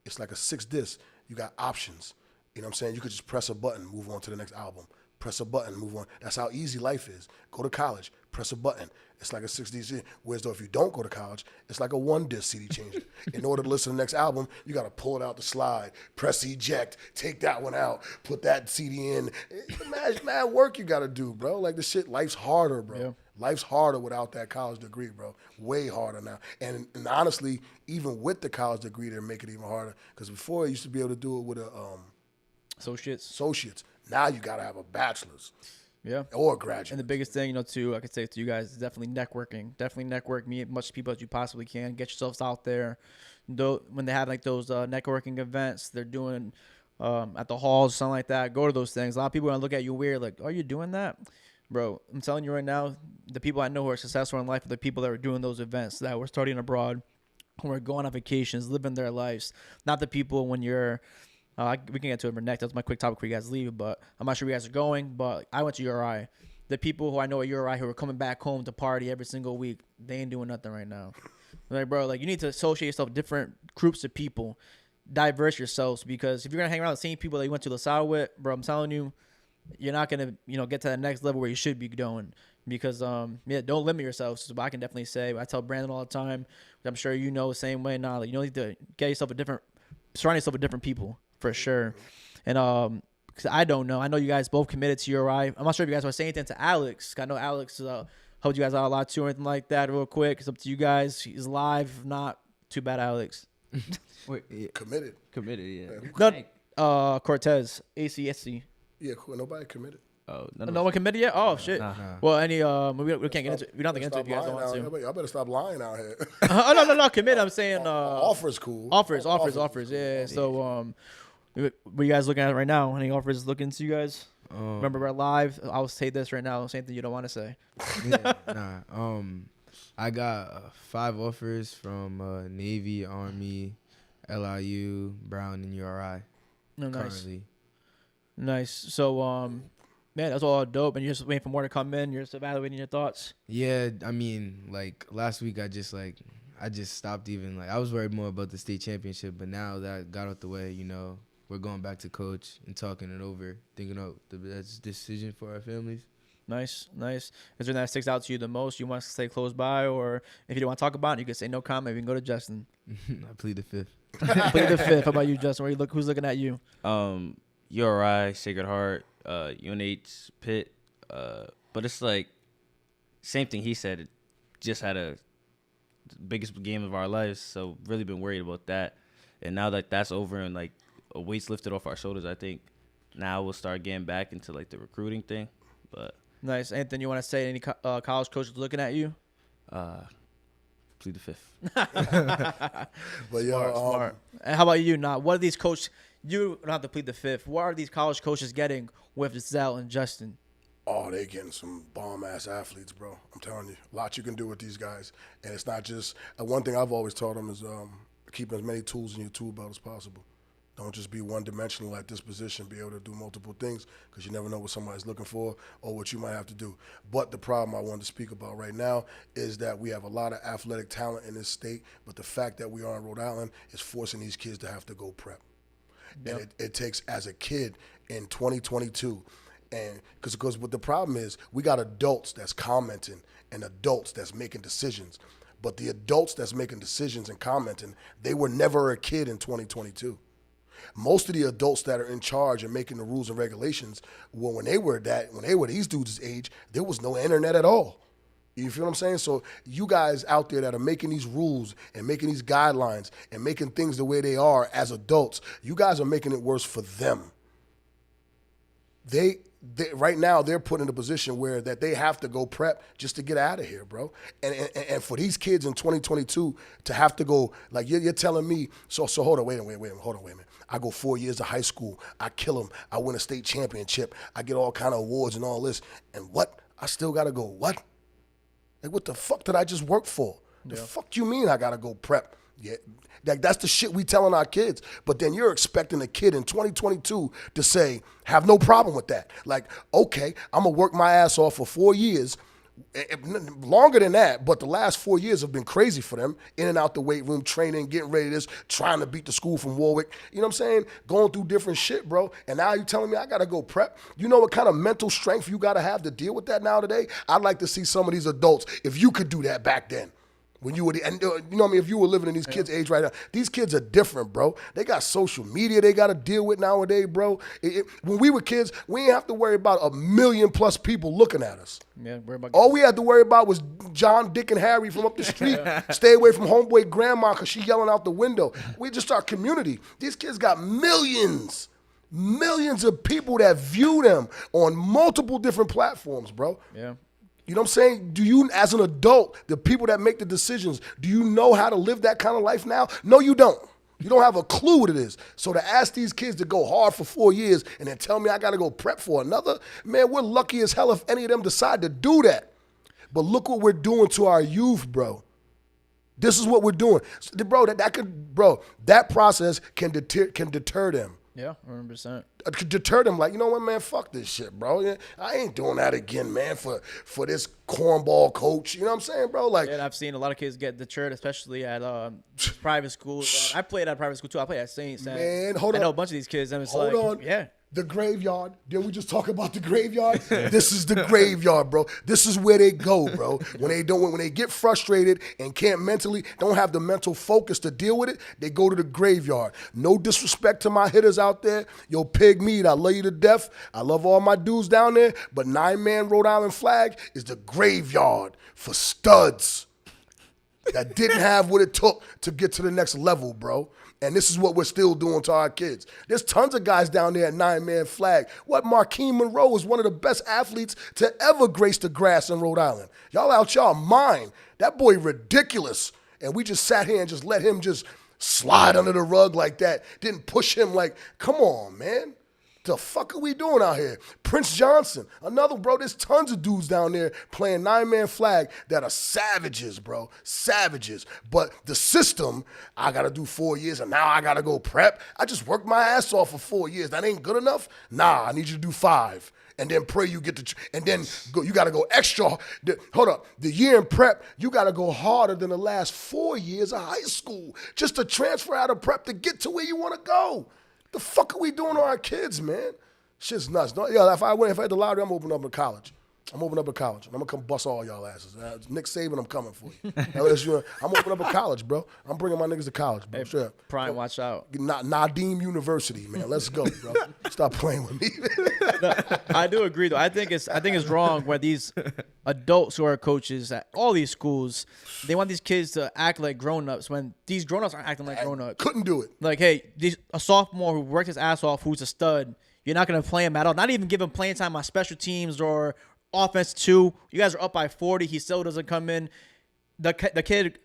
it's like a 6-disc. You got options. You know what I'm saying? You could just press a button, move on to the next album. Press a button, move on. That's how easy life is. Go to college, press a button. It's like a 6-disc CD. Whereas though if you don't go to college, it's like a 1-disc CD changer. In order to listen to the next album, you got to pull it out the slide, press eject, take that one out, put that CD in. Imagine mad work you got to do, bro. Like this shit, life's harder, bro. Yeah. Life's harder without that college degree, bro. Way harder now. And honestly, even with the college degree, they're making it even harder. Because before, you used to be able to do it with a associates. Now you got to have a bachelor's. Yeah. Or graduate. And the biggest thing, too, I could say to you guys is definitely networking. Definitely network, meet as much people as you possibly can. Get yourselves out there. When they have like those networking events, they're doing at the halls, something like that. Go to those things. A lot of people are going to look at you weird, like, are you doing that? Bro, I'm telling you right now, the people I know who are successful in life are the people that are doing those events, that were studying abroad, who are going on vacations, living their lives. Not the people when you're we can get to it next. That's my quick topic before you guys leave, but I'm not sure where you guys are going, but I went to URI. The people who I know at URI who are coming back home to party every single week, they ain't doing nothing right now. Like, bro, like you need to associate yourself with different groups of people, diverse yourselves, because if you're going to hang around the same people that you went to LaSalle with, bro, I'm telling you, you're not going to, get to the next level where you should be going. Because, don't limit yourself. So I can definitely say, I tell Brandon all the time, I'm sure you know the same way now, like, you need to get yourself surround yourself with different people. For sure. And cause I don't know. I know you guys both committed to URI. I'm not sure if you guys want to say anything to Alex. I know Alex helped you guys out a lot too or anything like that real quick. It's up to you guys. He's live. If not, too bad, Alex. Wait, yeah. Committed, yeah. No, Cortez, ACSC. Yeah, cool. Nobody committed. Oh, no one committed yet? Oh, shit. Nah. Well, we can't get into it. We don't have to get into it if you guys don't want to. Y'all better stop lying out here. No, commit. I'm saying offers cool. Offers. Yeah. So what are you guys looking at right now? Any offers looking to you guys? Remember, we're live. I'll say this right now. Same thing you don't want to say. I got 5 offers from Navy, Army, LIU, Brown, and URI. No, nice. Currently. Nice. So, man, that's all dope. And you're just waiting for more to come in. You're just evaluating your thoughts. Yeah, I mean, like last week, I just stopped even. Like I was worried more about the state championship, but now that I got out the way, we're going back to coach and talking it over, thinking of the best decision for our families. Nice. Is there that sticks out to you the most? You want to stay close by, or if you don't want to talk about it, you can say no comment. We can go to Justin. I plead the fifth. Plead the fifth. How about you, Justin? Who's looking at you? URI, Sacred Heart, UNH, Pitt. But it's like, same thing he said. It just had the biggest game of our lives, so really been worried about that. And now that that's over and, like, a weight's lifted off our shoulders, I think now we'll start getting back into, like, the recruiting thing. But nice. Anything you want to say? Any college coaches looking at you? Plead the fifth. But smart. And how about you? Now, what are these coaches? You don't have to plead the fifth. What are these college coaches getting with Zell and Justin? Oh, they getting some bomb-ass athletes, bro. I'm telling you. A lot you can do with these guys. And it's not just one thing I've always taught them is keep as many tools in your tool belt as possible. Don't just be one-dimensional at this position. Be able to do multiple things because you never know what somebody's looking for or what you might have to do. But the problem I wanted to speak about right now is that we have a lot of athletic talent in this state, but the fact that we are in Rhode Island is forcing these kids to have to go prep. Yep. And it takes, as a kid in 2022, And because what the problem is, we got adults that's commenting and adults that's making decisions. But the adults that's making decisions and commenting, they were never a kid in 2022. Most of the adults that are in charge and making the rules and regulations, well, when they were these dudes' age, there was no internet at all. You feel what I'm saying? So you guys out there that are making these rules and making these guidelines and making things the way they are as adults, you guys are making it worse for them. They right now they're put in a position where that they have to go prep just to get out of here, bro. And for these kids in 2022 to have to go, like you're telling me, so hold on, wait a minute. I go 4 years to high school, I kill them, I win a state championship, I get all kind of awards and all this, and what? I still gotta go what? Like what the fuck did I just work for? The fuck you mean I gotta go prep? Yeah, like that's the shit we telling our kids. But then you're expecting a kid in 2022 to say, have no problem with that. Like, okay, I'm gonna work my ass off for 4 years, longer than that, but the last 4 years have been crazy for them. In and out the weight room, training, getting ready to this, trying to beat the school from Warwick. You know what I'm saying? Going through different shit, bro. And now you telling me I gotta go prep? You know what kind of mental strength you gotta have to deal with that now today? I'd like to see some of these adults, if you could do that back then. When you were, and you know what I mean, if you were living in these kids' age right now, these kids are different, bro. They got social media they got to deal with nowadays, bro. When we were kids, we didn't have to worry about 1 million plus people looking at us. Yeah, worry about all we had to worry about was John, Dick, and Harry from up the street. Stay away from homeboy grandma because she yelling out the window. We just our community. These kids got millions of people that view them on multiple different platforms, bro. Yeah. You know what I'm saying? Do you, as an adult, the people that make the decisions, do you know how to live that kind of life now? No, you don't. You don't have a clue what it is. So to ask these kids to go hard for 4 years and then tell me I got to go prep for another, man, we're lucky as hell if any of them decide to do that. But look what we're doing to our youth, bro. This is what we're doing. Bro, that process can deter them. Yeah, 100%. Could deter them like, you know what, man, fuck this shit, bro. I ain't doing that again, man, for this cornball coach. You know what I'm saying, bro? Like, and I've seen a lot of kids get deterred, especially at private schools. I played at private school, too. I played at Saints. Man, hold on. I know a bunch of these kids. And it's hold on. Yeah. The graveyard. Didn't we just talk about the graveyard? This is the graveyard, bro. This is where they go, bro. When they get frustrated and don't have the mental focus to deal with it, they go to the graveyard. No disrespect to my hitters out there. Yo, Pig Meat, I love you to death. I love all my dudes down there, but 9-man Rhode Island flag is the graveyard for studs that didn't have what it took to get to the next level, bro. And this is what we're still doing to our kids. There's tons of guys down there at 9-man flag. What, Markeem Monroe is one of the best athletes to ever grace the grass in Rhode Island. Y'all out y'all mind. That boy ridiculous. And we just sat here and just let him just slide under the rug like that. Didn't push him like, come on, man. The fuck are we doing out here? Prince Johnson, another, bro. There's tons of dudes down there playing 9-man flag that are savages, bro. Savages. But the system, I got to do 4 years and now I got to go prep. I just worked my ass off for 4 years. That ain't good enough? Nah, I need you to do 5. And then pray you get to, and then you got to go extra. Hold up. The year in prep, you got to go harder than the last 4 years of high school just to transfer out of prep to get to where you want to go. The fuck are we doing to our kids, man? Shit's nuts. If I had the lottery, I'm opening up a college. I'm opening up a college. And I'm going to come bust all y'all asses. Nick Saban, I'm coming for you. LSU, I'm opening up a college, bro. I'm bringing my niggas to college, bro. Hey, sure. Prime, watch out. Nadim University, man. Let's go, bro. Stop playing with me. No, I do agree, though. I think it's wrong where these adults who are coaches at all these schools, they want these kids to act like grown-ups when these grown-ups aren't acting like grown-ups. Couldn't do it. Like, hey, a sophomore who worked his ass off, who's a stud, you're not going to play him at all. Not even give him playing time on special teams or offense too. You guys are up by 40. He still doesn't come in. The kid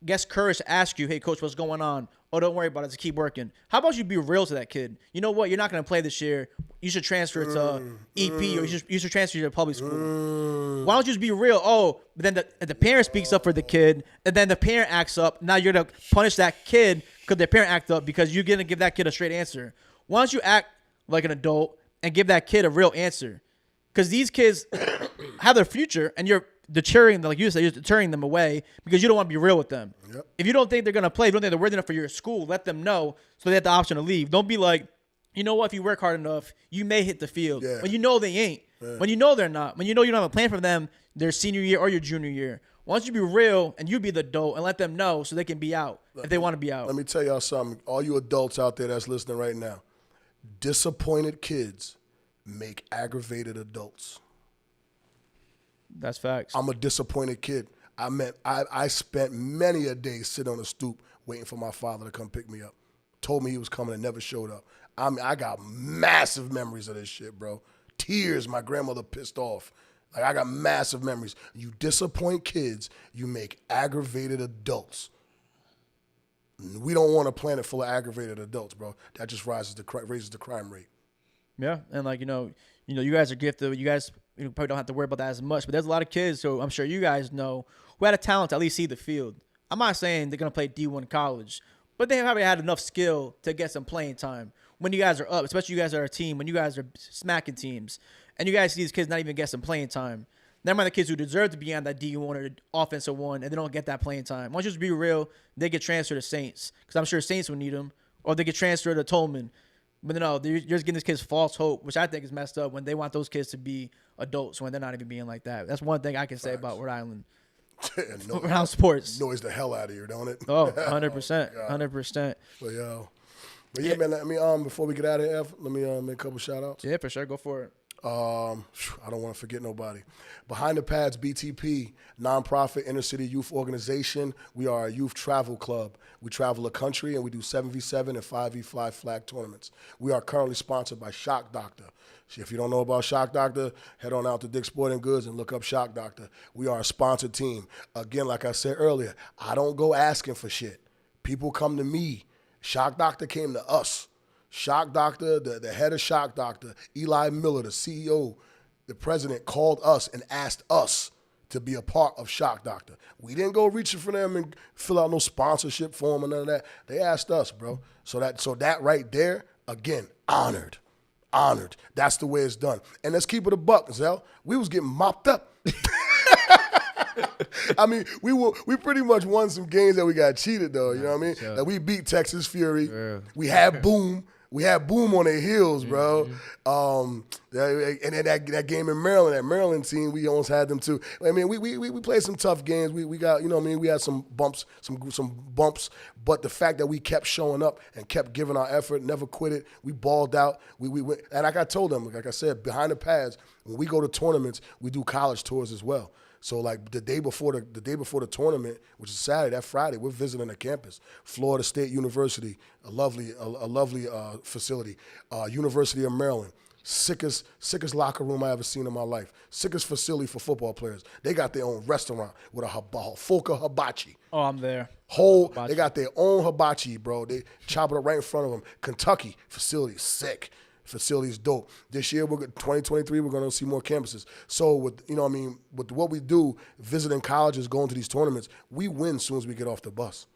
gets courage to ask you, hey, coach, what's going on? Oh, don't worry about it. Just keep working. How about you be real to that kid? You know what? You're not going to play this year. You should transfer to EP or you should transfer to public school. Why don't you just be real? Oh, but then the parent speaks up for the kid, and then the parent acts up. Now you're going to punish that kid because the parent acted up because you're going to give that kid a straight answer. Why don't you act like an adult and give that kid a real answer? Because these kids have their future, and you're deterring them, like you said, you're deterring them away because you don't want to be real with them. Yep. If you don't think they're going to play, if you don't think they're worthy enough for your school, let them know so they have the option to leave. Don't be like, you know what? If you work hard enough, you may hit the field. Yeah. When you know they ain't. Yeah. When you know they're not. When you know you don't have a plan for them their senior year or your junior year. Once you be real and you be the adult and let them know so they can be out if they want to be out. Let me tell y'all something. All you adults out there that's listening right now, disappointed kids make aggravated adults. That's facts. I'm a disappointed kid. I spent many a day sitting on a stoop waiting for my father to come pick me up. Told me he was coming and never showed up. I got massive memories of this shit, bro. Tears, my grandmother pissed off. Like, I got massive memories. You disappoint kids, you make aggravated adults. We don't want a planet full of aggravated adults, bro. That just raises the crime rate. Yeah, and like you know, you guys are gifted. You guys probably don't have to worry about that as much. But there's a lot of kids, so I'm sure you guys know, who had a talent to at least see the field. I'm not saying they're gonna play D1 college, but they probably had enough skill to get some playing time when you guys are up, especially you guys are a team, when you guys are smacking teams, and you guys see these kids not even get some playing time. Never mind the kids who deserve to be on that D1 or offensive one, and they don't get that playing time. Why don't you just be real? They get transferred to Saints, because I'm sure Saints will need them, or they get transferred to Tolman. But no, you're just giving these kids false hope, which I think is messed up when they want those kids to be adults when they're not even being like that. That's one thing I can say about Rhode Island. Around sports. Noise the hell out of you, don't it? Oh, 100%. 100%. But yeah, man, let me, before we get out of here, let me make a couple shout-outs. Yeah, for sure. Go for it. I don't want to forget nobody. Behind the Pads, BTP, nonprofit inner city youth organization. We are a youth travel club. We travel the country and we do 7v7 and 5v5 flag tournaments. We are currently sponsored by Shock Doctor. If you don't know about Shock Doctor, head on out to Dick's Sporting Goods and look up Shock Doctor. We are a sponsored team. Again, like I said earlier, I don't go asking for shit. People come to me. Shock Doctor came to us. Shock Doctor, the head of Shock Doctor, Eli Miller, the CEO, the president, called us and asked us to be a part of Shock Doctor. We didn't go reaching for them and fill out no sponsorship form or none of that. They asked us, bro. So that right there, again, honored. That's the way it's done. And let's keep it a buck, Zell. We was getting mopped up. I mean, we pretty much won some games that we got cheated, though. You know what I mean? Sure. Like, we beat Texas Fury. Yeah. We had Boom. We had Boom on their heels, bro. And then that game in Maryland, that Maryland team, we almost had them too. I mean, we played some tough games. We got, you know what I mean, we had some bumps, some bumps. But the fact that we kept showing up and kept giving our effort, never quit it, we balled out. We went, and like I told them, like I said, behind the pads, when we go to tournaments, we do college tours as well. So like the day before the tournament, which is Saturday, that Friday, we're visiting the campus. Florida State University, a lovely facility. University of Maryland, sickest locker room I ever seen in my life. Sickest facility for football players. They got their own restaurant with a Folka hibachi. Oh, I'm there. They got their own hibachi, bro. They chop it up right in front of them. Kentucky facility, sick. Facilities dope. This year, 2023, we're going to see more campuses. So with what we do, visiting colleges, going to these tournaments, we win as soon as we get off the bus.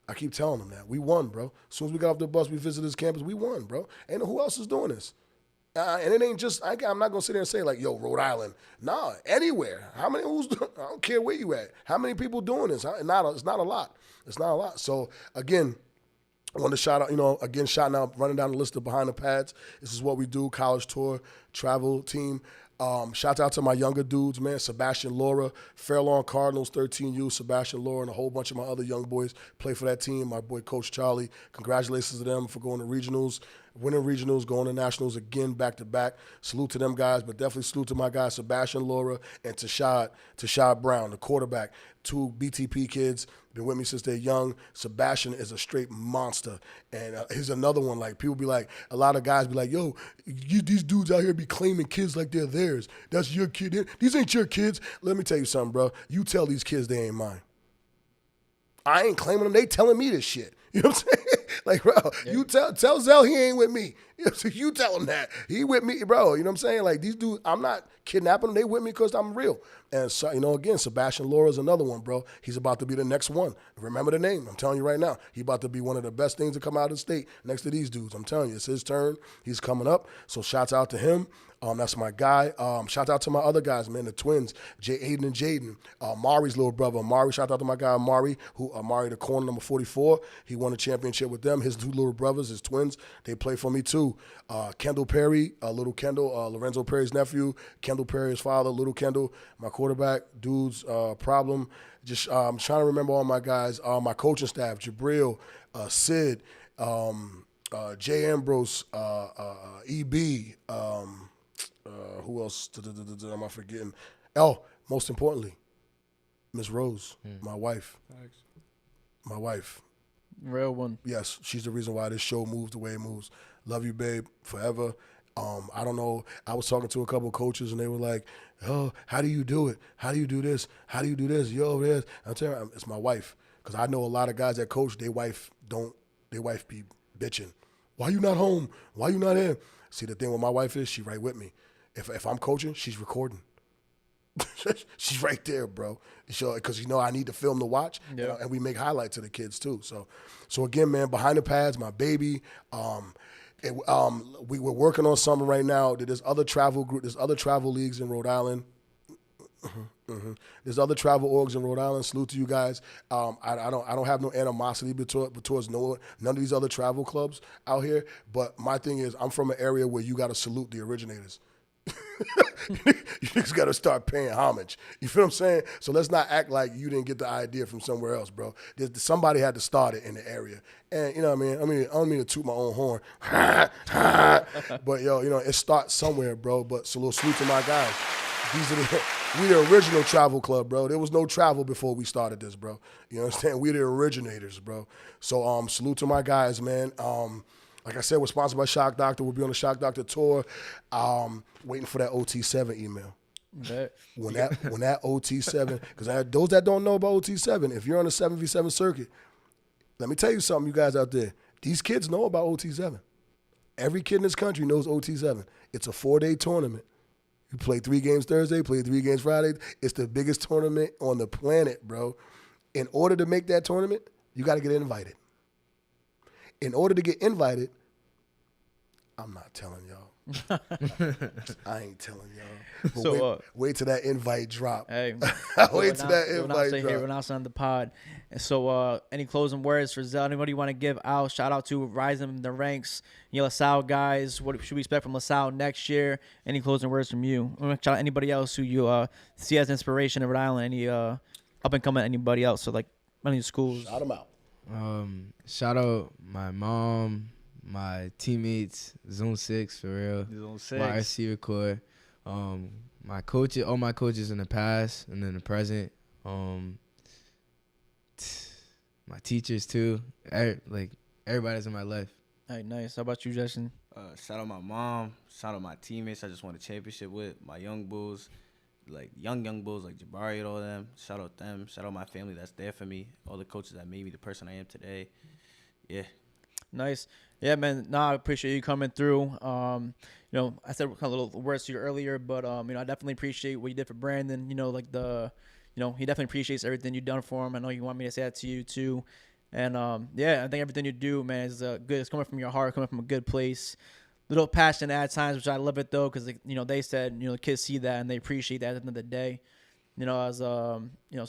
I keep telling them that. We won, bro. As soon as we got off the bus, we visited this campus, we won, bro. And who else is doing this? And it ain't just, I'm not going to sit there and say like, yo, Rhode Island. Nah, anywhere. I don't care where you at. How many people doing this? It's not a lot. It's not a lot. So again, I want to shout out, shouting out, running down the list of Behind the Pads. This is what we do, college tour, travel team. Shout out to my younger dudes, man, Sebastian Laura, Fairlawn Cardinals, 13U, Sebastian Laura, and a whole bunch of my other young boys play for that team. My boy, Coach Charlie, congratulations to them for going to regionals, winning regionals, going to nationals again, back-to-back. Salute to them guys, but definitely salute to my guys, Sebastian Laura and Tashad Brown, the quarterback. Two BTP kids, been with me since they're young. Sebastian is a straight monster. And here's another one. Like, people be like, a lot of guys be like, yo, these dudes out here be claiming kids like they're theirs. That's your kid. These ain't your kids. Let me tell you something, bro. You tell these kids they ain't mine. I ain't claiming them. They telling me this shit. You know what I'm saying? Like, bro, yeah. You tell Zell he ain't with me. You tell him that. He with me, bro. You know what I'm saying? Like, these dudes, I'm not kidnapping them. They with me because I'm real. And, so, again, Sebastian Laura is another one, bro. He's about to be the next one. Remember the name. I'm telling you right now. He's about to be one of the best things to come out of the state next to these dudes. I'm telling you, it's his turn. He's coming up. So, shouts out to him. That's my guy. Shout out to my other guys, man, the twins, Aiden and Jaden. Mari's little brother, Mari. Shout out to my guy, Mari, who Mari, the corner number 44. He won a championship with them. His two little brothers, his twins, they play for me too. Kendall Perry, little Kendall, Lorenzo Perry's nephew. Kendall Perry's father, little Kendall. My quarterback, dude's problem. Just I'm trying to remember all my guys. My coaching staff, Jabril, Sid, Jay Ambrose, EB. Who else am I forgetting? Oh, most importantly, Miss Rose, my wife. Thanks. My wife. Real one. Yes, she's the reason why this show moves the way it moves. Love you, babe, forever. I don't know. I was talking to a couple of coaches, and they were like, "Oh, how do you do it? How do you do this? How do you do this? Yo, this." I'm telling you, it's my wife. Because I know a lot of guys that coach, their wife be bitching. Why you not home? Why you not here? See, the thing with my wife is she right with me. If I'm coaching, she's recording. She's right there, bro. Because I need to film to watch, and we make highlights of the kids too. So again, man, behind the pads, my baby. We were working on something right now. There's other travel leagues in Rhode Island. There's other travel orgs in Rhode Island. Salute to you guys. I don't have no animosity towards none of these other travel clubs out here. But my thing is, I'm from an area where you got to salute the originators. You just got to start paying homage. You feel what I'm saying? So let's not act like you didn't get the idea from somewhere else, bro. Somebody had to start it in the area. And you know what I mean? I don't mean to toot my own horn. But, it starts somewhere, bro. But salute to my guys. We the original travel club, bro. There was no travel before we started this, bro. You understand? We the originators, bro. So salute to my guys, man. Like I said, we're sponsored by Shock Doctor. We'll be on the Shock Doctor tour. Waiting for that OT7 email. Bet. When that OT7, because those that don't know about OT7, if you're on the 7v7 circuit, let me tell you something, you guys out there. These kids know about OT7. Every kid in this country knows OT7. It's a 4-day tournament. You play 3 games Thursday, play 3 games Friday. It's the biggest tournament on the planet, bro. In order to make that tournament, you got to get invited. In order to get invited, I'm not telling y'all. I ain't telling y'all. But So, wait till that invite drop. Hey, Wait till that invite here. drop. We're announcing on the pod. And so, any closing words for Zell? Anybody you want to give out? Shout out to rising in the ranks. LaSalle guys. What should we expect from LaSalle next year? Any closing words from you? I want to shout out anybody else who you see as inspiration in Rhode Island. Any up and coming anybody else? So like any schools. Shout them out. Shout out my mom, my teammates, Zone 6 for real. Zone 6. My receiver core. My coaches, all my coaches in the past and in the present. My teachers too. Everybody's in my life. All right, nice. How about you, Justin? Shout out my mom. Shout out my teammates I just won a championship with. My young bulls, like young bulls like Jabari and all them. Shout out them. Shout out my family that's there for me. All the coaches that made me the person I am today. Yeah. Nice. Yeah, man. I appreciate you coming through. I said a little words to you earlier, but I definitely appreciate what you did for Brandon. He definitely appreciates everything you've done for him. I know you want me to say that to you too. And I think everything you do, man, is good. It's coming from your heart, coming from a good place. Little passionate at times, which I love it though, because they said the kids see that and they appreciate that at the end of the day. As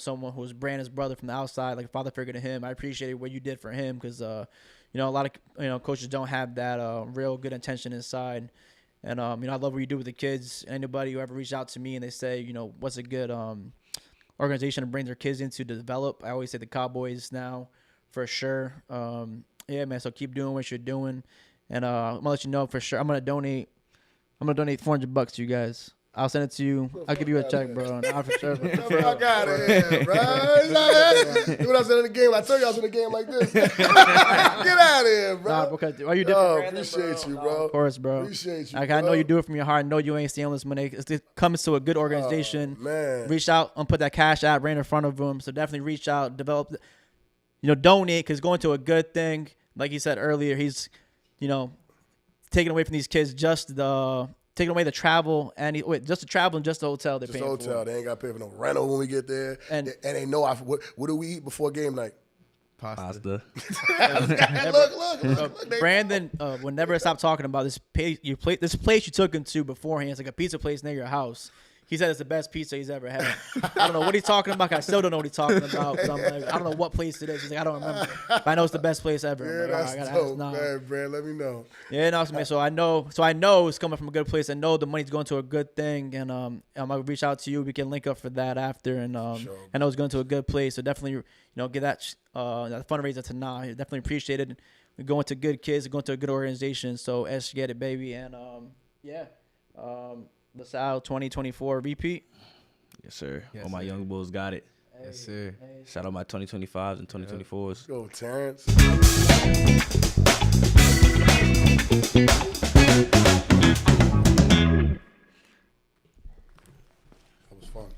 someone who was Brandon's brother from the outside, like a father figure to him, I appreciated what you did for him because a lot of coaches don't have that real good intention inside. And I love what you do with the kids. Anybody who ever reached out to me and they say, what's a good organization to bring their kids into to develop, I always say the Cowboys now for sure. Yeah, man. So keep doing what you're doing, and I'm gonna let you know for sure. I'm gonna donate $400 to you guys. I'll send it to you. I'll give you a check, bro. Nah, for sure. Fuck out of here, bro. When I was in the game, I told you I was in the game like this. Get out of here, bro. Nah, because why you different? Appreciate you, bro. Of course, bro. Appreciate you. Like, I know you do it from your heart. I know you ain't stealing this money. It comes to a good organization. Man. Reach out and put that cash out right in front of them. So definitely reach out, develop, donate, because going to a good thing. Like he said earlier, he's, taking away from these kids taking away the travel and just the travel and just the hotel they're Just paying hotel. for. They ain't got to pay for no rental when we get there. And they know what do we eat before game night? Pasta. Look. They- Brandon will never stop talking about this place. This place you took him to beforehand. It's like a pizza place near your house. He said it's the best pizza he's ever had. I don't know what he's talking about. I still don't know what he's talking about. 'Cause I'm like, I don't know what place it is. He's like, I don't remember. But I know it's the best place ever. Yeah, I'm like, that's I gotta dope, ask now. man. Brand, let me know. Yeah, no, man. So I know it's coming from a good place. I know the money's going to a good thing, and I'm gonna reach out to you. We can link up for that after, and Sure. I know it's going to a good place. So definitely, get that fundraiser to Nah. Definitely appreciate it. We're going to good kids. We're going to a good organization. So S get it, baby, and LaSalle 2024 repeat. Yes, sir. Yes, All my sir. young bulls got it. Yes, sir. Shout out my 2025s and 2024s. Go, Terrence. That was fun.